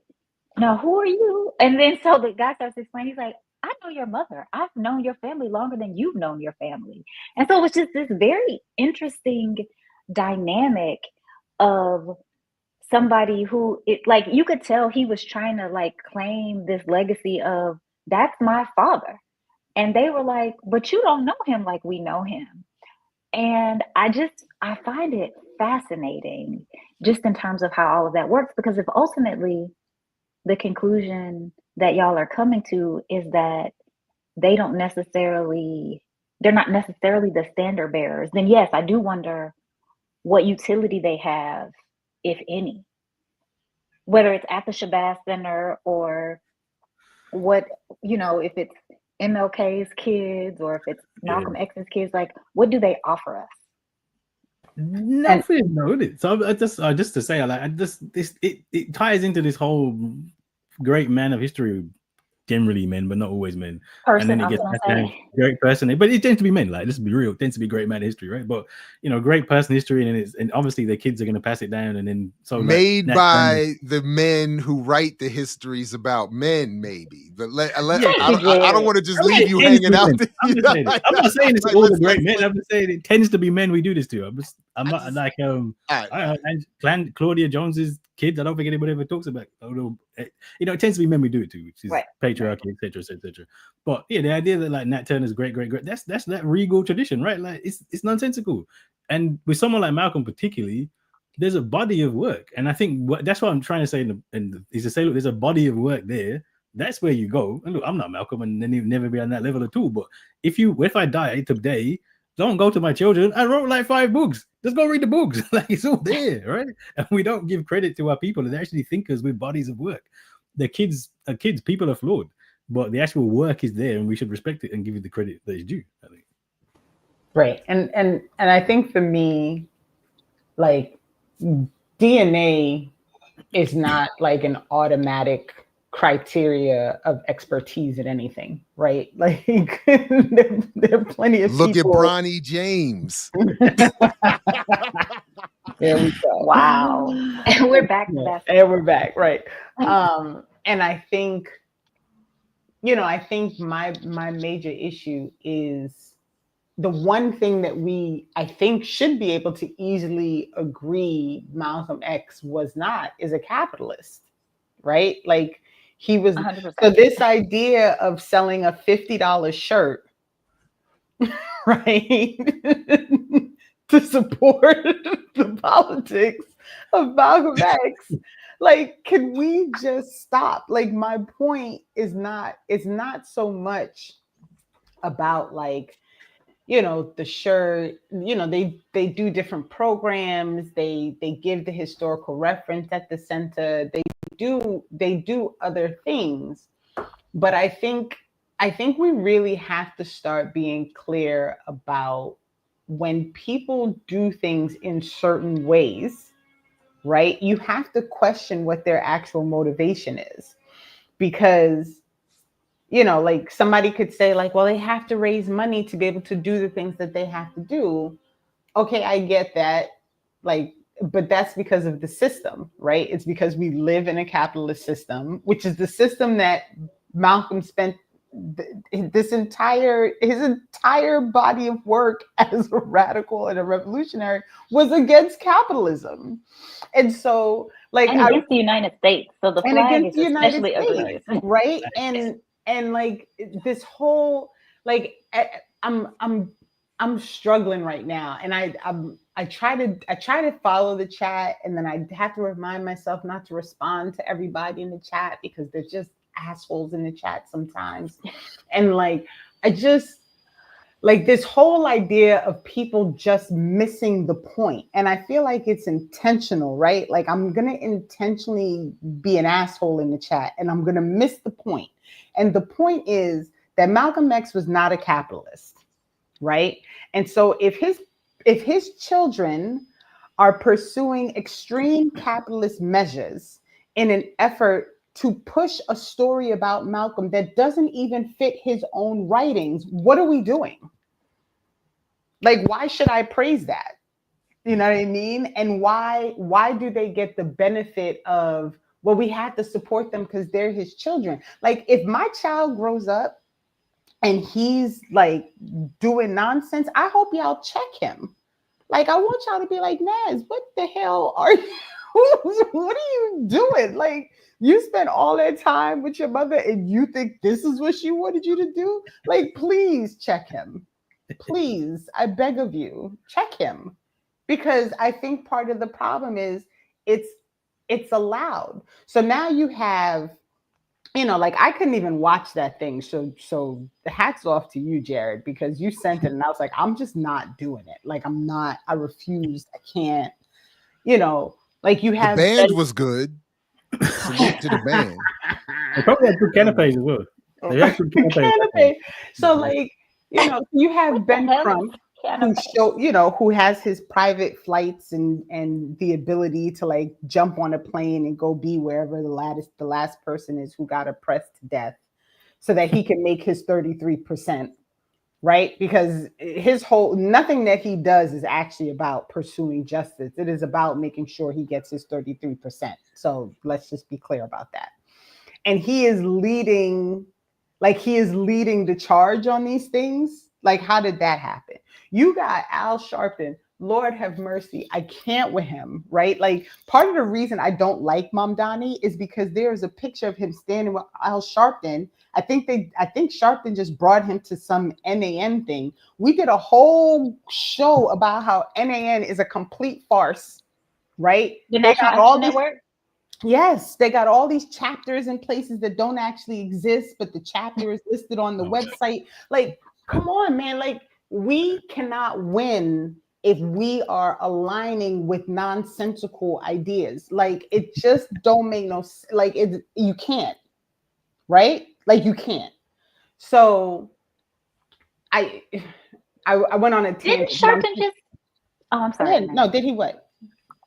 "No, who are you?" And then so the guy starts explaining, he's like, "I know your mother. I've known your family longer than you've known your family." And so it was just this very interesting dynamic of somebody who, you could tell he was trying to claim this legacy of, that's my father. And they were like, "But you don't know him like we know him." And I find it fascinating just in terms of how all of that works, because if ultimately the conclusion that y'all are coming to is that they're not necessarily the standard bearers, then yes, I do wonder what utility they have, if any, whether it's at the Shabazz Center or what, if it's MLK's kids or if it's Malcolm X's kids, what do they offer us? Nothing, So just to say, it ties into this whole great man of history, generally men, but not always men. And then it gets great person, but it tends to be men. Let's be real, it tends to be great man history, right? But great person history, and obviously the kids are going to pass it down, and then so made by the men who write the histories about men, maybe. But I don't want to just leave you hanging out. I'm not saying it's all the great men. I'm just saying it tends to be men we do this to. I'm not like Claudia Jones's kids. I don't think anybody ever talks about. It tends to be men we do it to, which is patriarchy, etc. But yeah, the idea that Nat Turner's great, that's that regal tradition, right? It's nonsensical. And with someone like Malcolm particularly, there's a body of work, and I think that's what I'm trying to say. Is to say, look, there's a body of work there. That's where you go. And look, I'm not Malcolm, and then he'll never be on that level at all. But if I die today, don't go to my children. I wrote 5 books. Just go read the books. It's all there, right? And we don't give credit to our people. They're actually thinkers with bodies of work. The kids, people are flawed. but the actual work is there, and we should respect it and give it the credit that is due, I think. Right. And I think for me, like, DNA is not like an automatic criteria of expertise in anything, right? Like there are plenty of Look people. at Bronny James. There we go. Wow. And we're back to that. And we're back, right. And I think, I think my major issue is the one thing that I think should be able to easily agree Malcolm X was not is a capitalist, right? Like he was. 100%. So this idea of selling a $50 shirt, right, to support the politics of Malcolm X, like, can we just stop? Like, my point is it's not so much about like, the shirt, they do different programs, they give the historical reference at the center, they do other things. But I think we really have to start being clear about when people do things in certain ways, right? You have to question what their actual motivation is, because like somebody could say like, well, they have to raise money to be able to do the things that they have to do. Okay, I get that. Like, but that's because of the system, right? It's because we live in a capitalist system, which is the system that Malcolm spent his entire body of work as a radical and a revolutionary was against capitalism. And so like against the United States. So the flag is especially ugly. Right? And like this whole, like, I'm struggling right now, and I try to follow the chat, and then I have to remind myself not to respond to everybody in the chat because they're just assholes in the chat sometimes. And like, I just like this whole idea of people just missing the point, and I feel like it's intentional, right? Like I'm gonna intentionally be an asshole in the chat, and I'm gonna miss the point. And the point is that Malcolm X was not a capitalist, right? And so if his children are pursuing extreme capitalist measures in an effort to push a story about Malcolm that doesn't even fit his own writings, what are we doing? Like, why should I praise that? You know what I mean? And why do they get the benefit of, well, we have to support them because they're his children? Like, if my child grows up and he's like doing nonsense, I hope y'all check him. Like, I want y'all to be like, Naz, what the hell are you? What are you doing? Like, you spent all that time with your mother and you think this is what she wanted you to do? Like, please check him. Please, I beg of you, check him. Because I think part of the problem is it's allowed. So now you have, like I couldn't even watch that thing. So hats off to you, Jared, because you sent it and I was like, I'm just not doing it. Like I refused. I can't, like you have. The band was good. Salute to the band. They probably had good canapes as well. They had good canapes. So like, you have Ben Crump, who has his private flights and the ability to like jump on a plane and go be wherever the last person is who got oppressed to death, so that he can make his 33%, right? Because nothing that he does is actually about pursuing justice. It is about making sure he gets his 33%. So let's just be clear about that. And he is leading the charge on these things. Like, how did that happen? You got Al Sharpton, Lord have mercy, I can't with him, right? Like, part of the reason I don't like Mamdani is because there's a picture of him standing with Al Sharpton. I think Sharpton just brought him to some NAN thing. We did a whole show about how NAN is a complete farce, right? The National Action Network? Yes, they got all these chapters in places that don't actually exist, but the chapter is listed on the website. Like, come on, man. Like, we cannot win if we are aligning with nonsensical ideas. Like, it just don't make no, like, you can't, right? Like you can't. So I went on a tangent. Didn't Sharpton just? Oh, I'm sorry. No, did he what?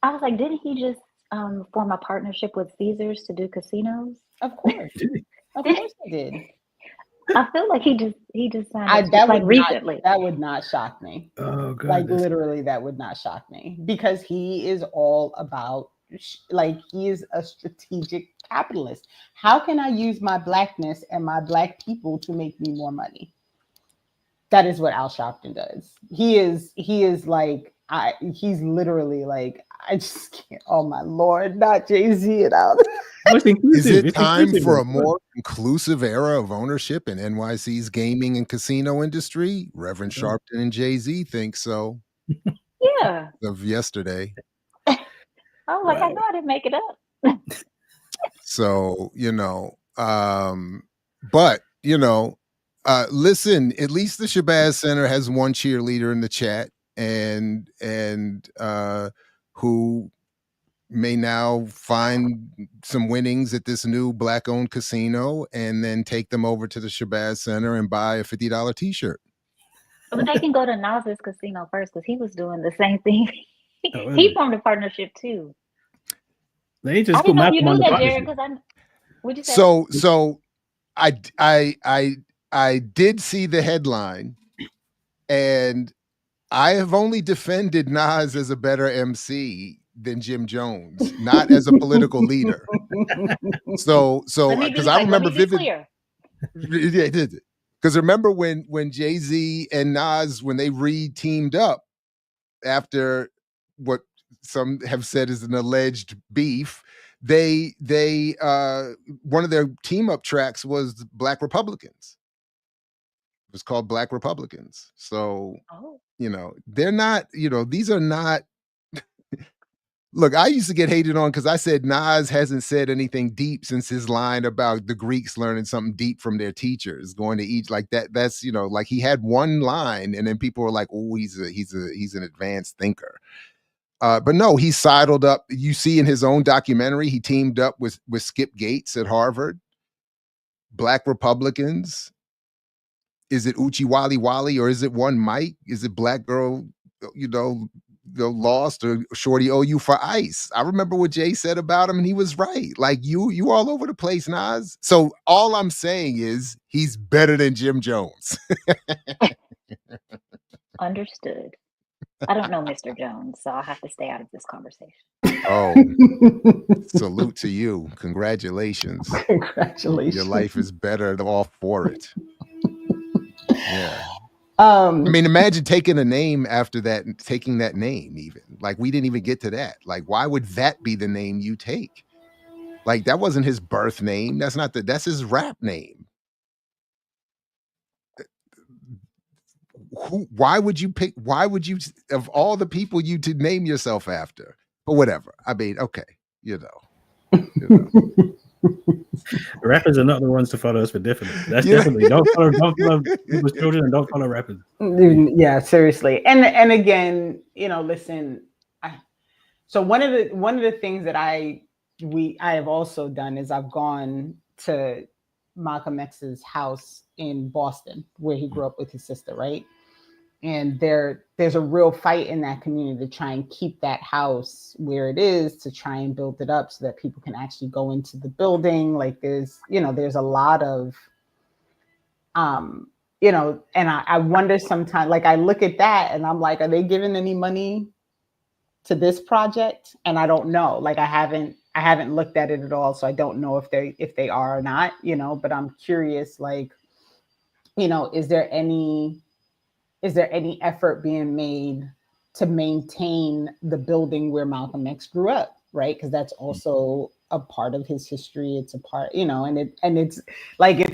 I was like, didn't he just form a partnership with Caesars to do casinos? Of course, of course he did. I feel like he just signed recently. That would not shock me. Oh god! Like literally, that would not shock me because he is all about he is a strategic capitalist. How can I use my blackness and my black people to make me more money? That is what Al Sharpton does. He's literally like, I just can't. Oh my Lord, not Jay-Z and Al. Is it time for a more inclusive era of ownership in NYC's gaming and casino industry? Reverend Sharpton and Jay-Z think so. Yeah. Of yesterday. I was like, I know I didn't make it up. So, but, listen, at least the Shabazz Center has one cheerleader in the chat and who may now find some winnings at this new black-owned casino and then take them over to the Shabazz Center and buy a $50 t-shirt. But they can go to Nas's casino first because he was doing the same thing. He formed a partnership too. They just I didn't know you knew that, Jared. Because what'd you say? So I did see the headline, and I have only defended Nas as a better MC than Jim Jones, not as a political leader. So because I remember vividly. Yeah, did it. Because remember when Jay-Z and Nas, when they re-teamed up after what some have said is an alleged beef, they one of their team up tracks was Black Republicans. It was called Black Republicans. So they're not, these are not. Look, I used to get hated on because I said Nas hasn't said anything deep since his line about the Greeks learning something deep from their teachers, going to each like that. That's, like he had one line and then people were like, oh, he's an advanced thinker. But no, he sidled up. You see in his own documentary, he teamed up with Skip Gates at Harvard. Black Republicans. Is it Uchi Wally Wally or is it one Mike? Is it Black Girl, lost or Shorty OU for ICE? I remember what Jay said about him and he was right. Like you all over the place, Nas. So all I'm saying is he's better than Jim Jones. Understood. I don't know Mr. Jones, so I'll have to stay out of this conversation. Oh, salute to you. Congratulations. Congratulations. Your life is better all for it. Yeah. I mean, imagine taking a name after that and taking that name even. Like, we didn't even get to that. Like, why would that be the name you take? Like, that wasn't his birth name. That's his rap name. Why would you, of all the people you to name yourself after? But whatever. I mean, okay, Rappers are not the ones to follow us for definitely. That's definitely don't follow people's children and don't follow rappers. Yeah, seriously. And again, listen. So one of the things that I have also done is I've gone to Malcolm X's house in Boston where he grew up with his sister, right? And there's a real fight in that community to try and keep that house where it is, to try and build it up so that people can actually go into the building. Like there's a lot of, and I wonder sometimes, like I look at that and I'm like, are they giving any money to this project? And I don't know, like I haven't looked at it at all. So I don't know if they are or not, but I'm curious, like, is there any effort being made to maintain the building where Malcolm X grew up, right? Because that's also a part of his history. It's a part, and it's like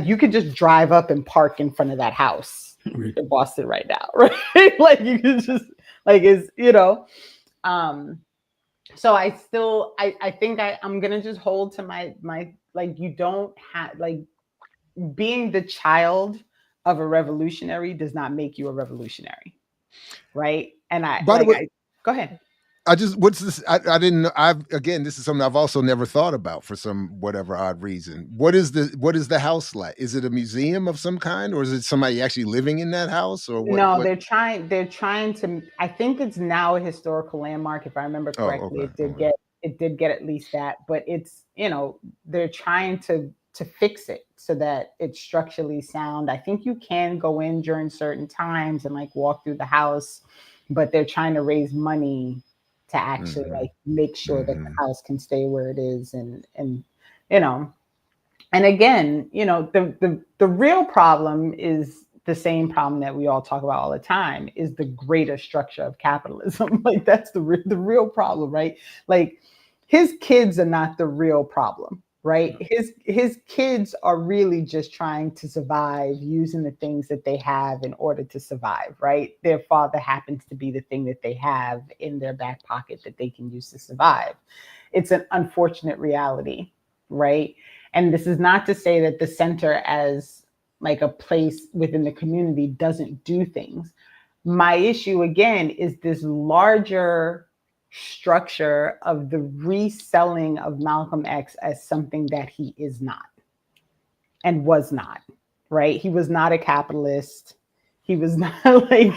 you could just drive up and park in front of that house in Boston right now, right? Like you could just so I think I'm gonna just hold to my like, you don't have, like, being the child of a revolutionary does not make you a revolutionary, right? And by the way, go ahead. what's this? I didn't know. Again, this is something I've also never thought about for some whatever odd reason. What is the house like? Is it a museum of some kind, or is it somebody actually living in that house, or what? No, they're trying to, I think it's now a historical landmark. If I remember correctly, Okay. it did get at least that, but it's, they're trying to fix it so that it's structurally sound. I think you can go in during certain times and like walk through the house, but they're trying to raise money to actually like make sure that the house can stay where it is. And and again, the real problem is the same problem that we all talk about all the time, is the greater structure of capitalism. Like that's the real problem, right? Like his kids are not the real problem, right? His kids are really just trying to survive using the things that they have in order to survive, right? Their father happens to be the thing that they have in their back pocket that they can use to survive. It's an unfortunate reality, right? And this is not to say that the center as like a place within the community doesn't do things. My issue again is this larger structure of the reselling of Malcolm X as something that he is not and was not, right? He was not a capitalist. He was not like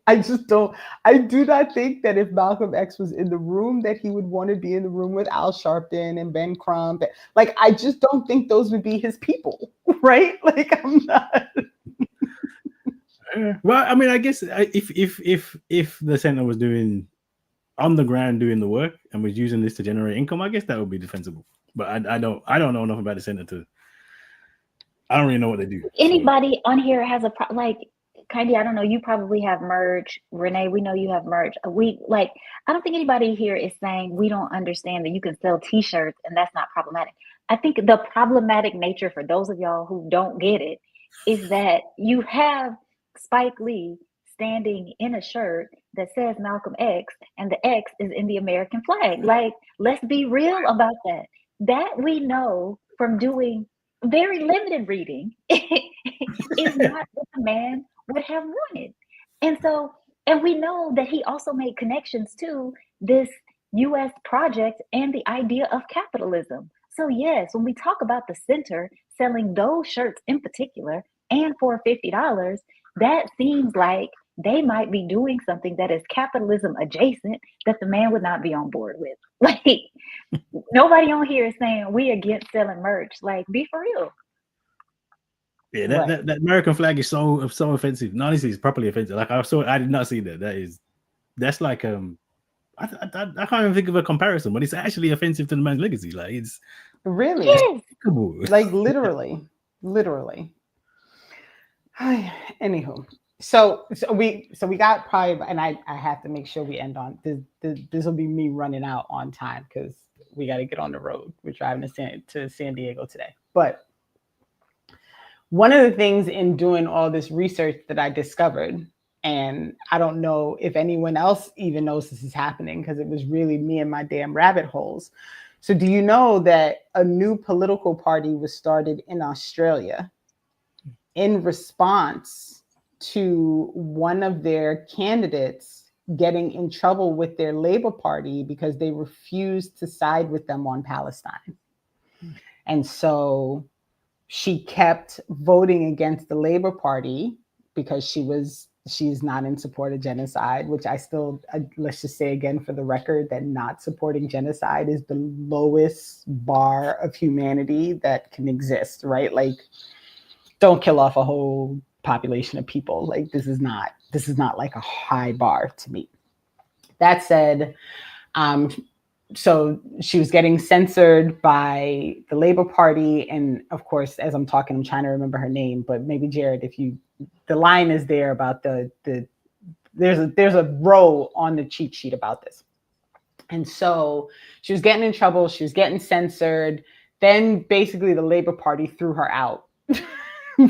I do not think that if Malcolm X was in the room that he would want to be in the room with Al Sharpton and Ben Crump. Like, I just don't think those would be his people, right? Like, I'm not. Well, I mean, I guess if the center was doing on the ground doing the work and was using this to generate income, I guess that would be defensible. But I don't know enough about the center I don't really know what they do. Anybody on here has like, Kehinde, I don't know, you probably have merged. Renee, we know you have merged. I don't think anybody here is saying we don't understand that you can sell t-shirts and that's not problematic. I think the problematic nature for those of y'all who don't get it is that you have Spike Lee standing in a shirt that says Malcolm X and the X is in the American flag. Like, let's be real about that. That we know from doing very limited reading is not what the man would have wanted. And we know that he also made connections to this US project and the idea of capitalism. So yes, when we talk about the center selling those shirts in particular and for $50, that seems like they might be doing something that is capitalism adjacent that the man would not be on board with. Like, nobody on here is saying we against selling merch. Like, be for real. Yeah, that American flag is so offensive. No, honestly, it's properly offensive. Like, I did not see that. That's like I can't even think of a comparison, but it's actually offensive to the man's legacy. Like, it's really like literally. Anywho. So we got probably, and I have to make sure we end on this will be me running out on time because we got to get on the road. We're driving to San Diego today. But one of the things in doing all this research that I discovered, and I don't know if anyone else even knows this is happening because it was really me and my damn rabbit holes. So do you know that a new political party was started in Australia in response to one of their candidates getting in trouble with their Labour Party because they refused to side with them on Palestine? And so she kept voting against the Labour Party because she's not in support of genocide, which let's just say again for the record that not supporting genocide is the lowest bar of humanity that can exist, right? Like, don't kill off a whole population of people. Like, this is not like a high bar to meet. That said, so she was getting censored by the Labour Party, and of course, as I'm talking, I'm trying to remember her name, but maybe Jared, the line is there about there's a row on the cheat sheet about this. And so she was getting in trouble, she was getting censored. Then basically the Labour Party threw her out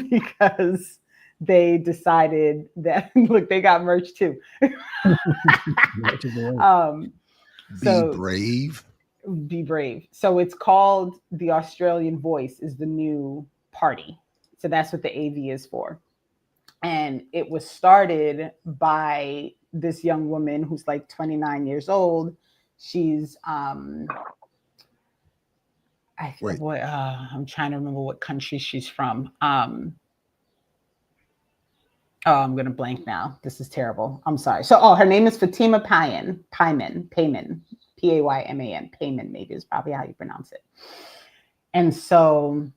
because they decided that, look, they got merch too. Be brave. So it's called the Australian Voice is the new party. So that's what the AV is for. And it was started by this young woman who's like 29 years old. She's I'm trying to remember what country she's from. I'm gonna blank now. This is terrible. I'm sorry. So, her name is Fatima Payman, Payman, Payman, Payman, maybe is probably how you pronounce it. And so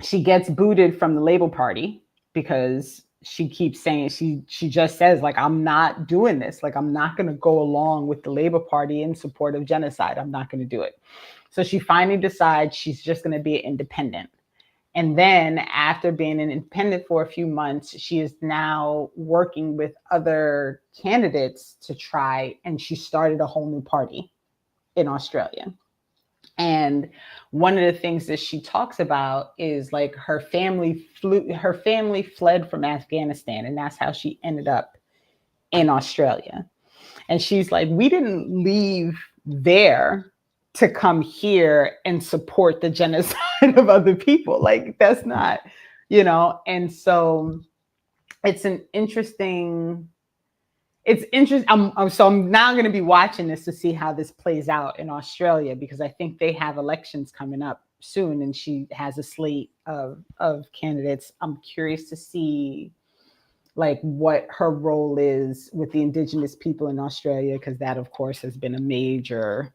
she gets booted from the Labour Party because she keeps saying, she just says, like, I'm not doing this. Like, I'm not going to go along with the Labour Party in support of genocide. I'm not going to do it. So she finally decides she's just going to be an independent. And then after being an independent for a few months, she is now working with other candidates to try, and she started a whole new party in Australia. And one of the things that she talks about is like her family fled from Afghanistan, and that's how she ended up in Australia. And she's like, we didn't leave there to come here and support the genocide of other people. Like, that's not, and so it's interesting. So I'm now going to be watching this to see how this plays out in Australia, because I think they have elections coming up soon, and she has a slate of candidates. I'm curious to see like what her role is with the Indigenous people in Australia, because that, of course, has been a major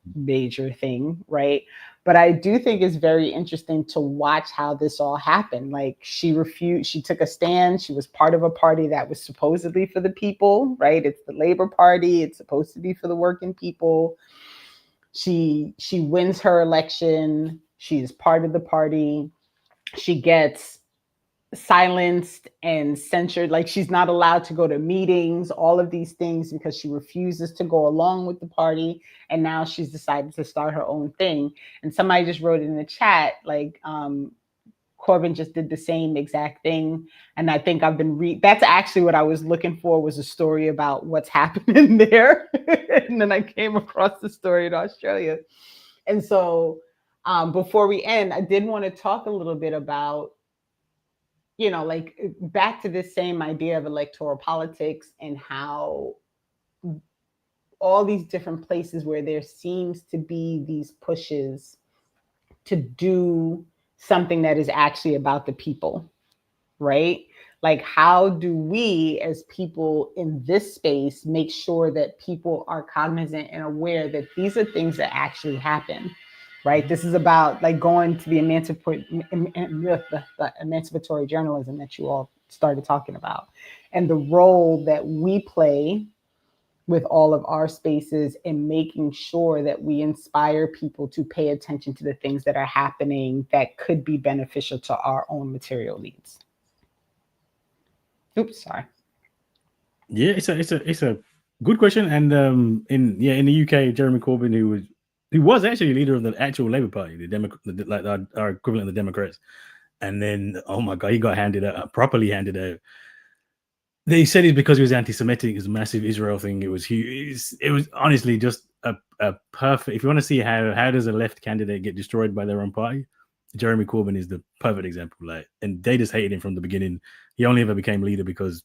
thing, right? But I do think it's very interesting to watch how this all happened. Like, she took a stand. She was part of a party that was supposedly for the people, right? It's the Labour Party. It's supposed to be for the working people. She wins her election. She is part of the party. She gets silenced and censored. Like, she's not allowed to go to meetings, all of these things, because she refuses to go along with the party. And now she's decided to start her own thing. And somebody just wrote in the chat, like, Corbyn just did the same exact thing. And I think I've been that's actually what I was looking for, was a story about what's happening there. And then I came across the story in Australia. And so before we end, I did want to talk a little bit about, like, back to this same idea of electoral politics, and how all these different places where there seems to be these pushes to do something that is actually about the people, right? Like, how do we as people in this space make sure that people are cognizant and aware that these are things that actually happen? Right. This is about like going to the emancipatory journalism that you all started talking about, and the role that we play with all of our spaces in making sure that we inspire people to pay attention to the things that are happening that could be beneficial to our own material needs. Oops, sorry. Yeah, it's a good question. And in the UK, Jeremy Corbyn, who was actually leader of the actual Labour Party, the our equivalent of the Democrats, and then, oh my God, he got properly handed out. They said it's because he was anti-Semitic. It's a massive Israel thing. It was huge. It was honestly just a perfect. If you want to see how does a left candidate get destroyed by their own party, Jeremy Corbyn is the perfect example. Like, and they just hated him from the beginning. He only ever became leader because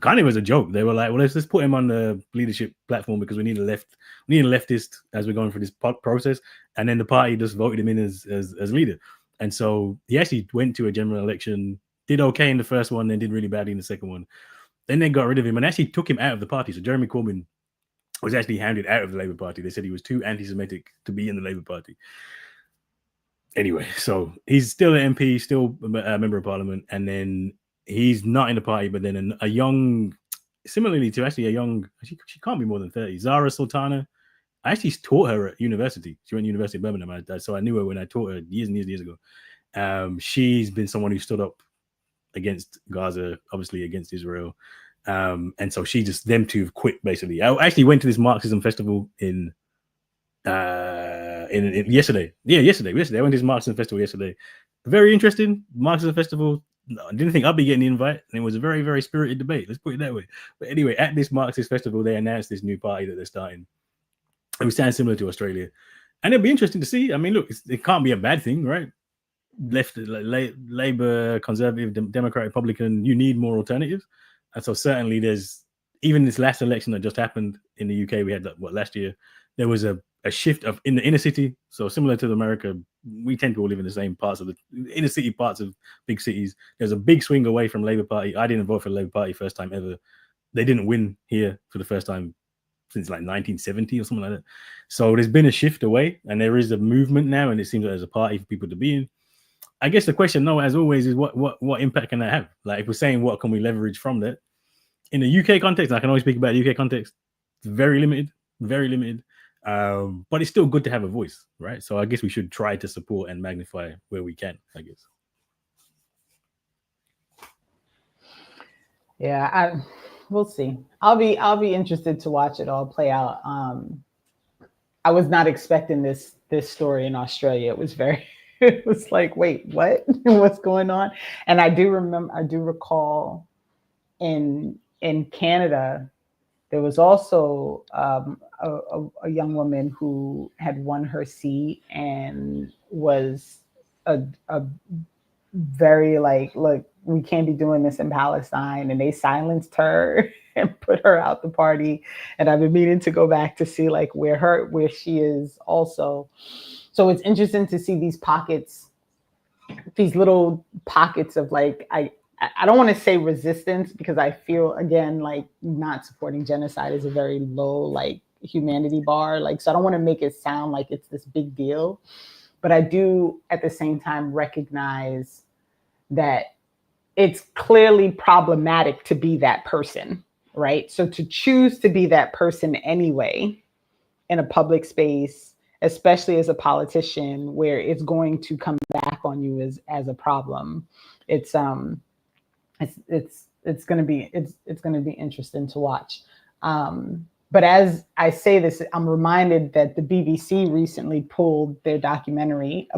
kind of was a joke. They were like, well, let's put him on the leadership platform because we need a leftist as we're going through this process. And then the party just voted him in as leader. And so he actually went to a general election, did okay in the first one, then did really badly in the second one. Then they got rid of him and actually took him out of the party. So Jeremy Corbyn was actually hounded out of the Labour Party. They said he was too anti-Semitic to be in the Labour Party. Anyway, so he's still an MP, still a member of Parliament, and then he's not in the party, but then a young, similarly to actually a young, she can't be more than 30, Zara Sultana. I actually taught her at university. She went to University of Birmingham, so I knew her when I taught her years and years ago. She's been someone who stood up against Gaza, obviously against Israel. And so them two have quit, basically. I actually went to this Marxism festival in yesterday. Yeah, yesterday. I went to this Marxism festival yesterday. Very interesting Marxism festival. No, I didn't think I'd be getting the invite, and it was a very, very spirited debate. Let's put it that way. But anyway, at this Marxist festival, they announced this new party that they're starting. It sounds similar to Australia, and it'll be interesting to see. I mean, look, it can't be a bad thing, right? Left, Labour, Conservative, Democrat, Republican. You need more alternatives, and so certainly there's even this last election that just happened in the UK, we had that last year. There was a shift of in the inner city. So similar to America, we tend to all live in the same parts of the inner city parts of big cities. There's a big swing away from Labour Party. I didn't vote for the Labour Party first time ever. They didn't win here for the first time since like 1970 or something like that. So there's been a shift away, and there is a movement now, and it seems like there's a party for people to be in. I guess the question, no, as always, is what impact can that have? Like, if we're saying what can we leverage from that in the UK context, I can always speak about the UK context. It's very limited, very limited. But it's still good to have a voice, right? So I guess we should try to support and magnify where we can, I guess. Yeah, we'll see. I'll be interested to watch it all play out. I was not expecting this story in Australia. It was it was like, wait, what? What's going on? And I do recall in Canada, there was also a young woman who had won her seat and was a very like, look, we can't be doing this in Palestine, and they silenced her and put her out the party. And I've been meaning to go back to see like where she is also. So it's interesting to see these pockets, these little pockets of like, I don't want to say resistance, because I feel, again, like not supporting genocide is a very low like humanity bar. Like, so I don't want to make it sound like it's this big deal, but I do at the same time recognize that it's clearly problematic to be that person, right? So to choose to be that person anyway in a public space, especially as a politician, where it's going to come back on you as a problem, it's going to be interesting to watch. But as I say this, I'm reminded that the BBC recently pulled their documentary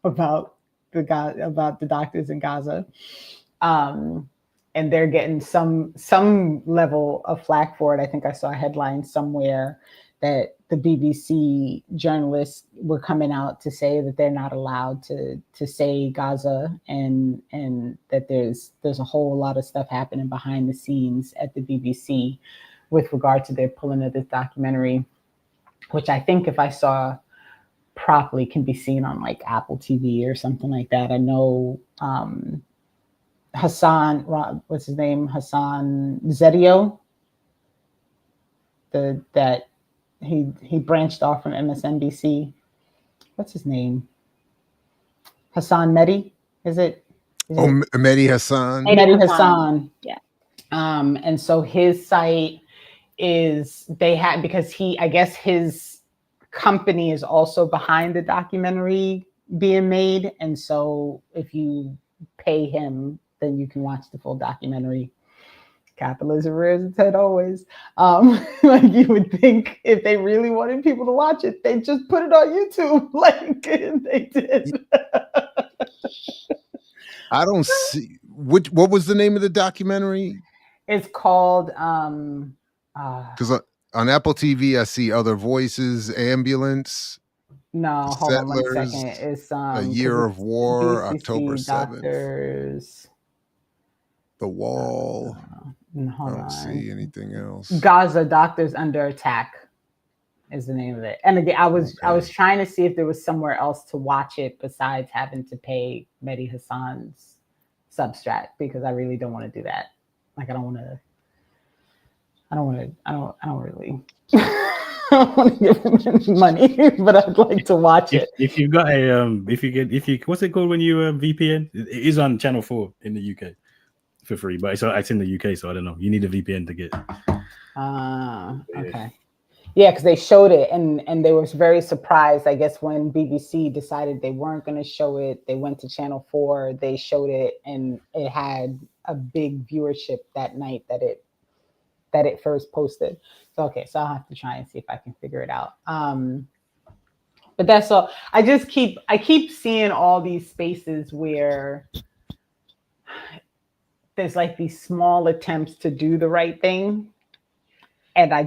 about the doctors in Gaza, and they're getting some level of flack for it. I think I saw a headline somewhere that the BBC journalists were coming out to say that they're not allowed to say Gaza, and that there's a whole lot of stuff happening behind the scenes at the BBC with regard to their pulling of this documentary, which I think, if I saw properly, can be seen on like Apple TV or something like that. I know Hassan, what's his name? Hassan Zedio, that he branched off from MSNBC. What's his name? Hassan Mehdi, is it? Mehdi Hassan. Mehdi Hassan. Yeah. And so his site is, because I guess his company is also behind the documentary being made. And so if you pay him, then you can watch the full documentary. Capitalism rears its head always. Like, you would think if they really wanted people to watch it, they'd just put it on YouTube like they did. I don't see what was the name of the documentary? It's called because on Apple TV I see Other Voices, Ambulance. No, hold on 1 second. It's A Year of War, BCC, October 7th. Doctors. The Wall. I don't see anything else. Gaza Doctors Under Attack is the name of it. And again, I was trying to see if there was somewhere else to watch it besides having to pay Mehdi Hassan's Substrat, because I really don't want to do that. Like, I don't really I don't want to give him money, but I'd like to watch it. If you got a what's it called when you VPN? It is on Channel 4 in the UK for free, but it's in the UK, so I don't know. You need a VPN to get. Okay. Yeah, because they showed it, and they were very surprised, I guess, when BBC decided they weren't going to show it. They went to Channel 4, they showed it, and it had a big viewership that night that it first posted. So, okay, so I'll have to try and see if I can figure it out. But that's all. I keep seeing all these spaces where there's like these small attempts to do the right thing. And I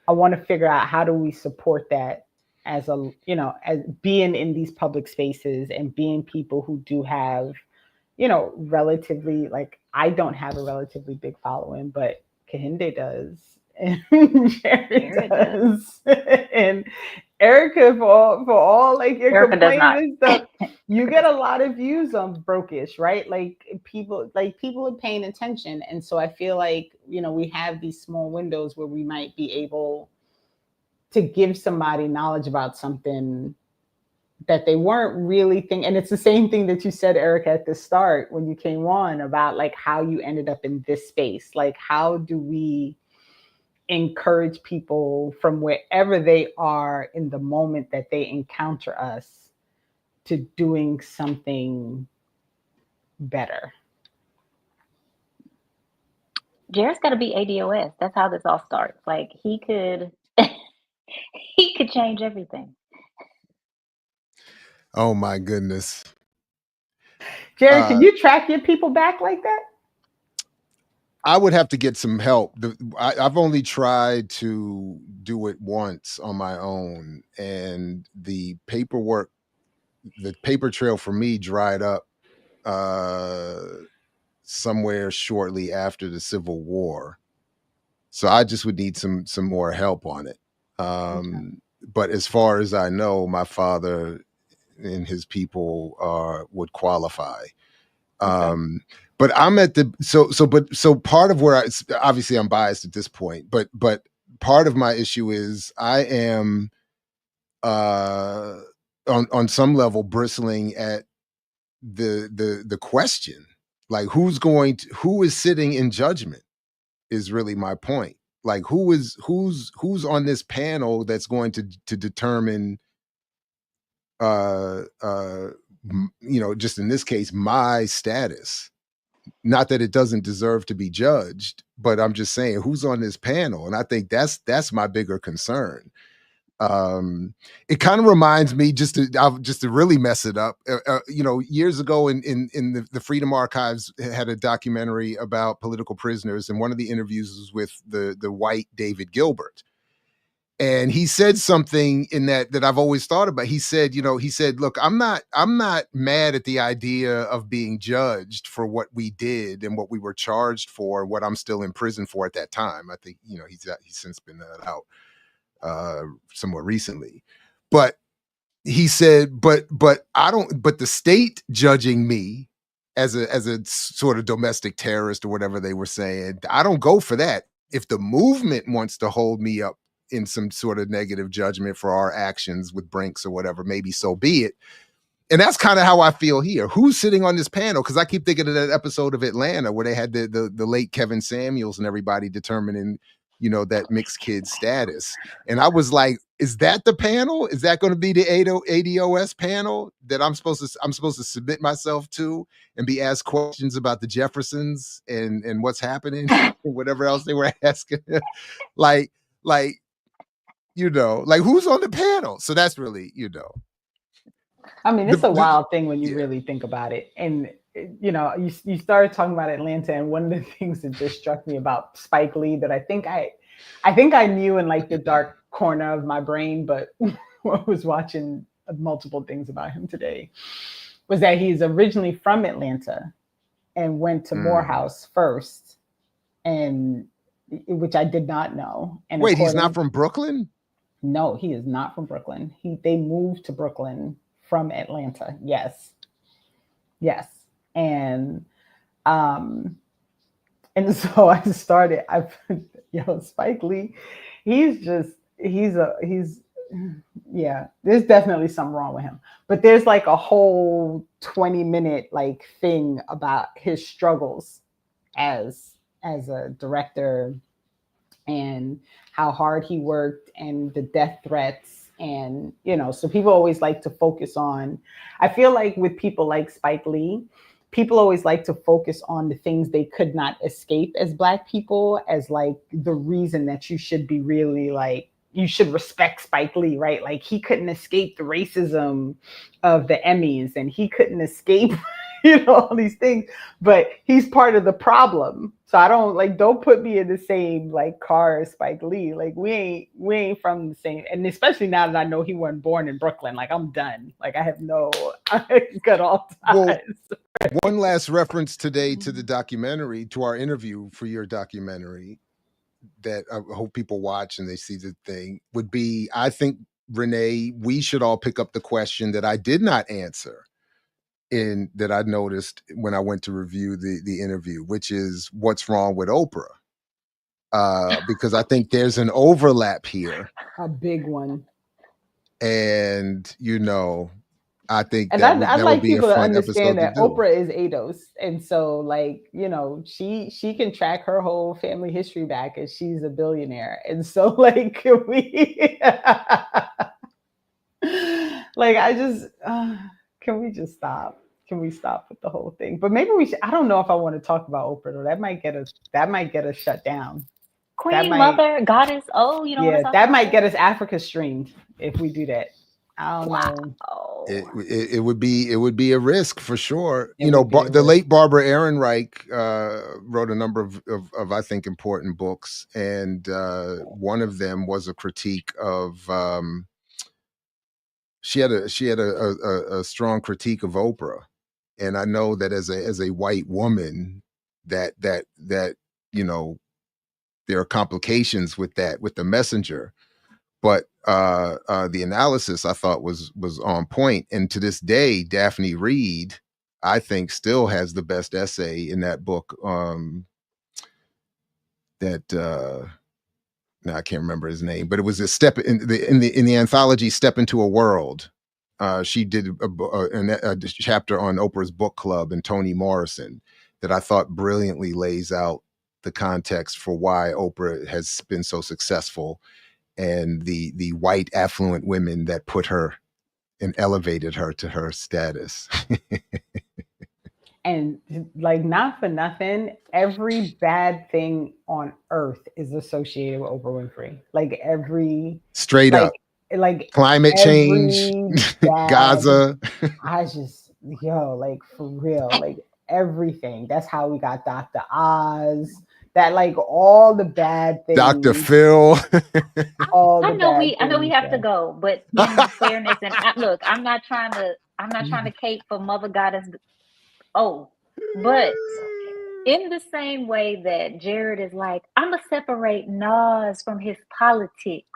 want to figure out, how do we support that as as being in these public spaces and being people who do have relatively, like, I don't have a relatively big following, but Kehinde does, and Jerry does, and Erika, for all like your Erika does complaining not. and stuff, you get a lot of views on Brokish, right? Like people are paying attention, and so I feel like we have these small windows where we might be able to give somebody knowledge about something that they weren't really thinking. And it's the same thing that you said, Erika, at the start when you came on about like how you ended up in this space. Like, how do we encourage people from wherever they are in the moment that they encounter us to doing something better? Jared's got to be ADOS. That's how this all starts. Like, he could change everything. Oh my goodness. Jared, can you track your people back like that? I would have to get some help. I've only tried to do it once on my own, and the paper trail for me dried up somewhere shortly after the Civil War. So I just would need some more help on it. But as far as I know, my father and his people would qualify. But I'm at the so part of where obviously I'm biased at this point, but part of my issue is I am on some level bristling at the question, like who is sitting in judgment is really my point. Like who's on this panel that's going to determine just in this case my status. Not that it doesn't deserve to be judged, but I'm just saying who's on this panel. And I think that's my bigger concern. It kind of reminds me, just to really mess it up, years ago in the Freedom Archives had a documentary about political prisoners, and one of the interviews was with the white David Gilbert. And he said something in that I've always thought about. He said, look, I'm not mad at the idea of being judged for what we did and what we were charged for, what I'm still in prison for at that time. I think, he's since been out somewhat recently. But he said, but the state judging me as a sort of domestic terrorist or whatever they were saying, I don't go for that. If the movement wants to hold me up in some sort of negative judgment for our actions with Brinks or whatever, maybe so be it. And that's kind of how I feel here. Who's sitting on this panel? Because I keep thinking of that episode of Atlanta where they had the late Kevin Samuels and everybody determining, that mixed kid status. And I was like, is that the panel? Is that going to be the ADOS panel that I'm supposed to submit myself to and be asked questions about the Jeffersons and what's happening and whatever else they were asking? like who's on the panel? So that's really, I mean, it's a wild thing when you really think about it. And, you started talking about Atlanta, and one of the things that just struck me about Spike Lee that I think I knew in like the dark corner of my brain, but I was watching multiple things about him today, was that he's originally from Atlanta and went to Morehouse first, and which I did not know. And wait, he's not from Brooklyn? No, he is not from Brooklyn. They moved to Brooklyn from Atlanta. Yes. And so I started, Spike Lee, there's definitely something wrong with him. But there's like a whole 20-minute like thing about his struggles as a director and how hard he worked and the death threats. And, so people always like to focus on, I feel like with people like Spike Lee, people always like to focus on the things they could not escape as Black people as like the reason that you should be really like, you should respect Spike Lee, right? Like he couldn't escape the racism of the Emmys, and he couldn't escape, all these things, but he's part of the problem. So I don't put me in the same like car as Spike Lee. Like we ain't from the same, and especially now that I know he wasn't born in Brooklyn, like I'm done. Like I cut all ties. Well, one last reference today to the documentary, to our interview for your documentary that I hope people watch and they see the thing would be, I think, Renee, we should all pick up the question that I did not answer that I noticed when I went to review the interview, which is what's wrong with Oprah? Because I think there's an overlap here. A big one. And, I think and I'd like people to understand that Oprah is ADOS. And so like, she can track her whole family history back and she's a billionaire. And so like, can we, can we just stop? Can we stop with the whole thing? But maybe we should. I don't know if I want to talk about Oprah though. That might get us shut down. Queen, mother, goddess. Oh, that might get us Africa streamed if we do that. I don't know. It would be a risk for sure. The late Barbara Ehrenreich wrote a number of I think important books, and one of them was a critique of. She had a strong critique of Oprah, and I know that as a white woman, that there are complications with the messenger, but the analysis I thought was on point. And to this day, Daphne Reed, I think, still has the best essay in that book. Now I can't remember his name, but it was a step in the anthology "Step into a World." She did a chapter on Oprah's book club and Toni Morrison that I thought brilliantly lays out the context for why Oprah has been so successful, and the white affluent women that put her and elevated her to her status. And like, not for nothing, every bad thing on earth is associated with Oprah Winfrey. Like straight up, like climate change, Gaza. I just, like for real, like everything. That's how we got Dr. Oz. That like all the bad things. Dr. Phil. I know we have to go, but in fairness, and look, I'm not trying to cape for Mother Goddess. Oh, but in the same way that Jared is like, I'm gonna separate Nas from his politics,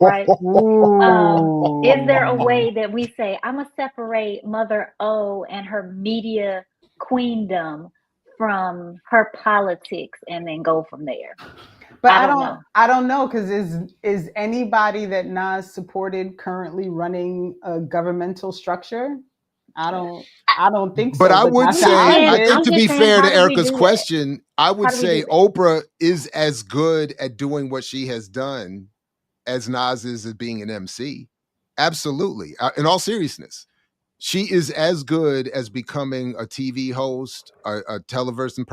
right? Is there a way that we say, I'm gonna separate Mother O and her media queendom from her politics and then go from there? But I don't know, because is anybody that Nas supported currently running a governmental structure? I don't think so. But I would say, I think, to be fair to Erika's question, I would say Oprah is as good at doing what she has done as Nas is at being an MC. Absolutely. In all seriousness, she is as good as becoming a TV host, a television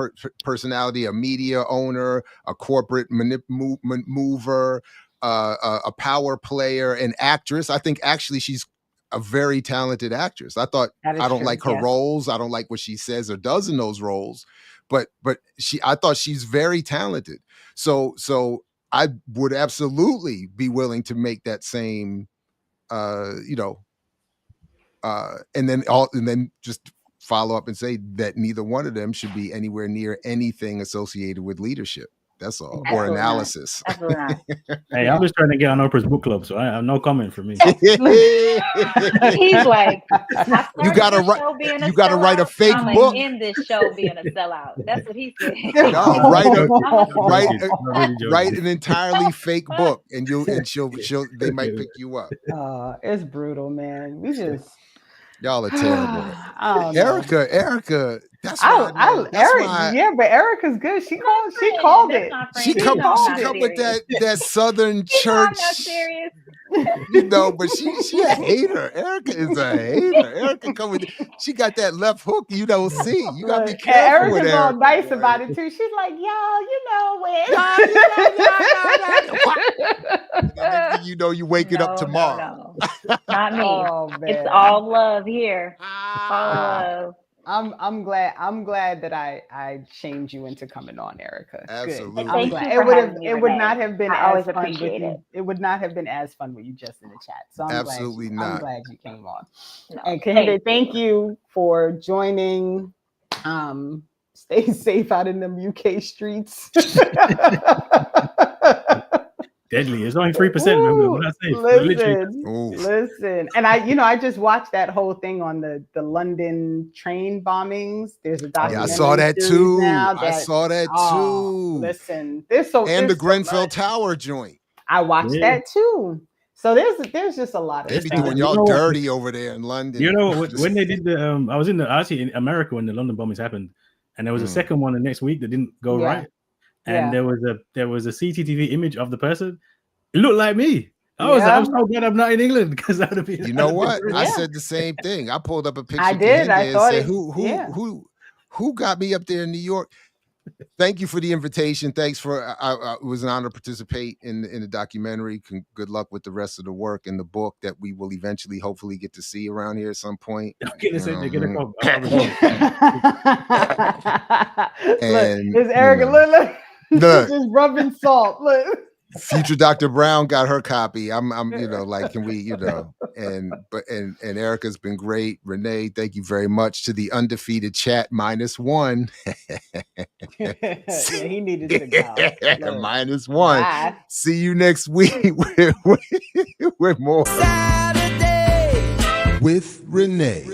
personality, a media owner, a corporate mover, a power player, an actress. I think actually she's a very talented actress. I don't like her roles. I don't like what she says or does in those roles, but I thought she's very talented. So I would absolutely be willing to make that same, and then just follow up and say that neither one of them should be anywhere near anything associated with leadership. That's all. Absolutely. Or analysis. Hey, I'm just trying to get on Oprah's book club, so I have no comment from me. He's like, you gotta write a fake book. In this show being a sellout. That's what he said. No, write an entirely fake book, and they might pick you up. It's brutal, man. Y'all are terrible. Erika, that's why. Yeah, but Erika's good. She called it. She come with that Southern church. But she a hater. Erika is a hater. Erika come with. She got that left hook you don't see. You gotta be careful with Erika. Erika's all nice about it too. She's like, you wake it up tomorrow. No. Not me. Oh, it's all love here. All love. I'm glad that I shamed you into coming on, Erika. Absolutely. Good. I'm glad. It would not have been as fun with you. It would not have been as fun with you just in the chat. So I'm glad you came on. No, and Kehinde, thank you for joining. Stay safe out in them UK streets. Deadly. It's only 3%. Remember, we're not safe. Listen. And I just watched that whole thing on the London train bombings. There's a documentary. Yeah, I saw that too. I saw that too. Listen, the Grenfell Tower joint. I watched that too. So there's just a lot of they be doing y'all dirty over there in London. You know, when they did I was in America when the London bombings happened, and there was a second one the next week that didn't go right. And there was a CCTV image of the person. It looked like me. I'm so glad I'm not in England because that would have been. You know what? I said the same thing. I pulled up a picture. I did. I thought said, who got me up there in New York? Thank you for the invitation. Thanks for. It was an honor to participate in the documentary. Good luck with the rest of the work and the book that we will eventually, hopefully, get to see around here at some point. Look, there's Erika. Look. Just rubbing salt. Look. Future Dr. Brown got her copy. I'm can we, and Erika's been great. Renee, thank you very much. To the undefeated chat -1. Yeah, he needed to go. -1. Bye. See you next week with more Saturday with Renee.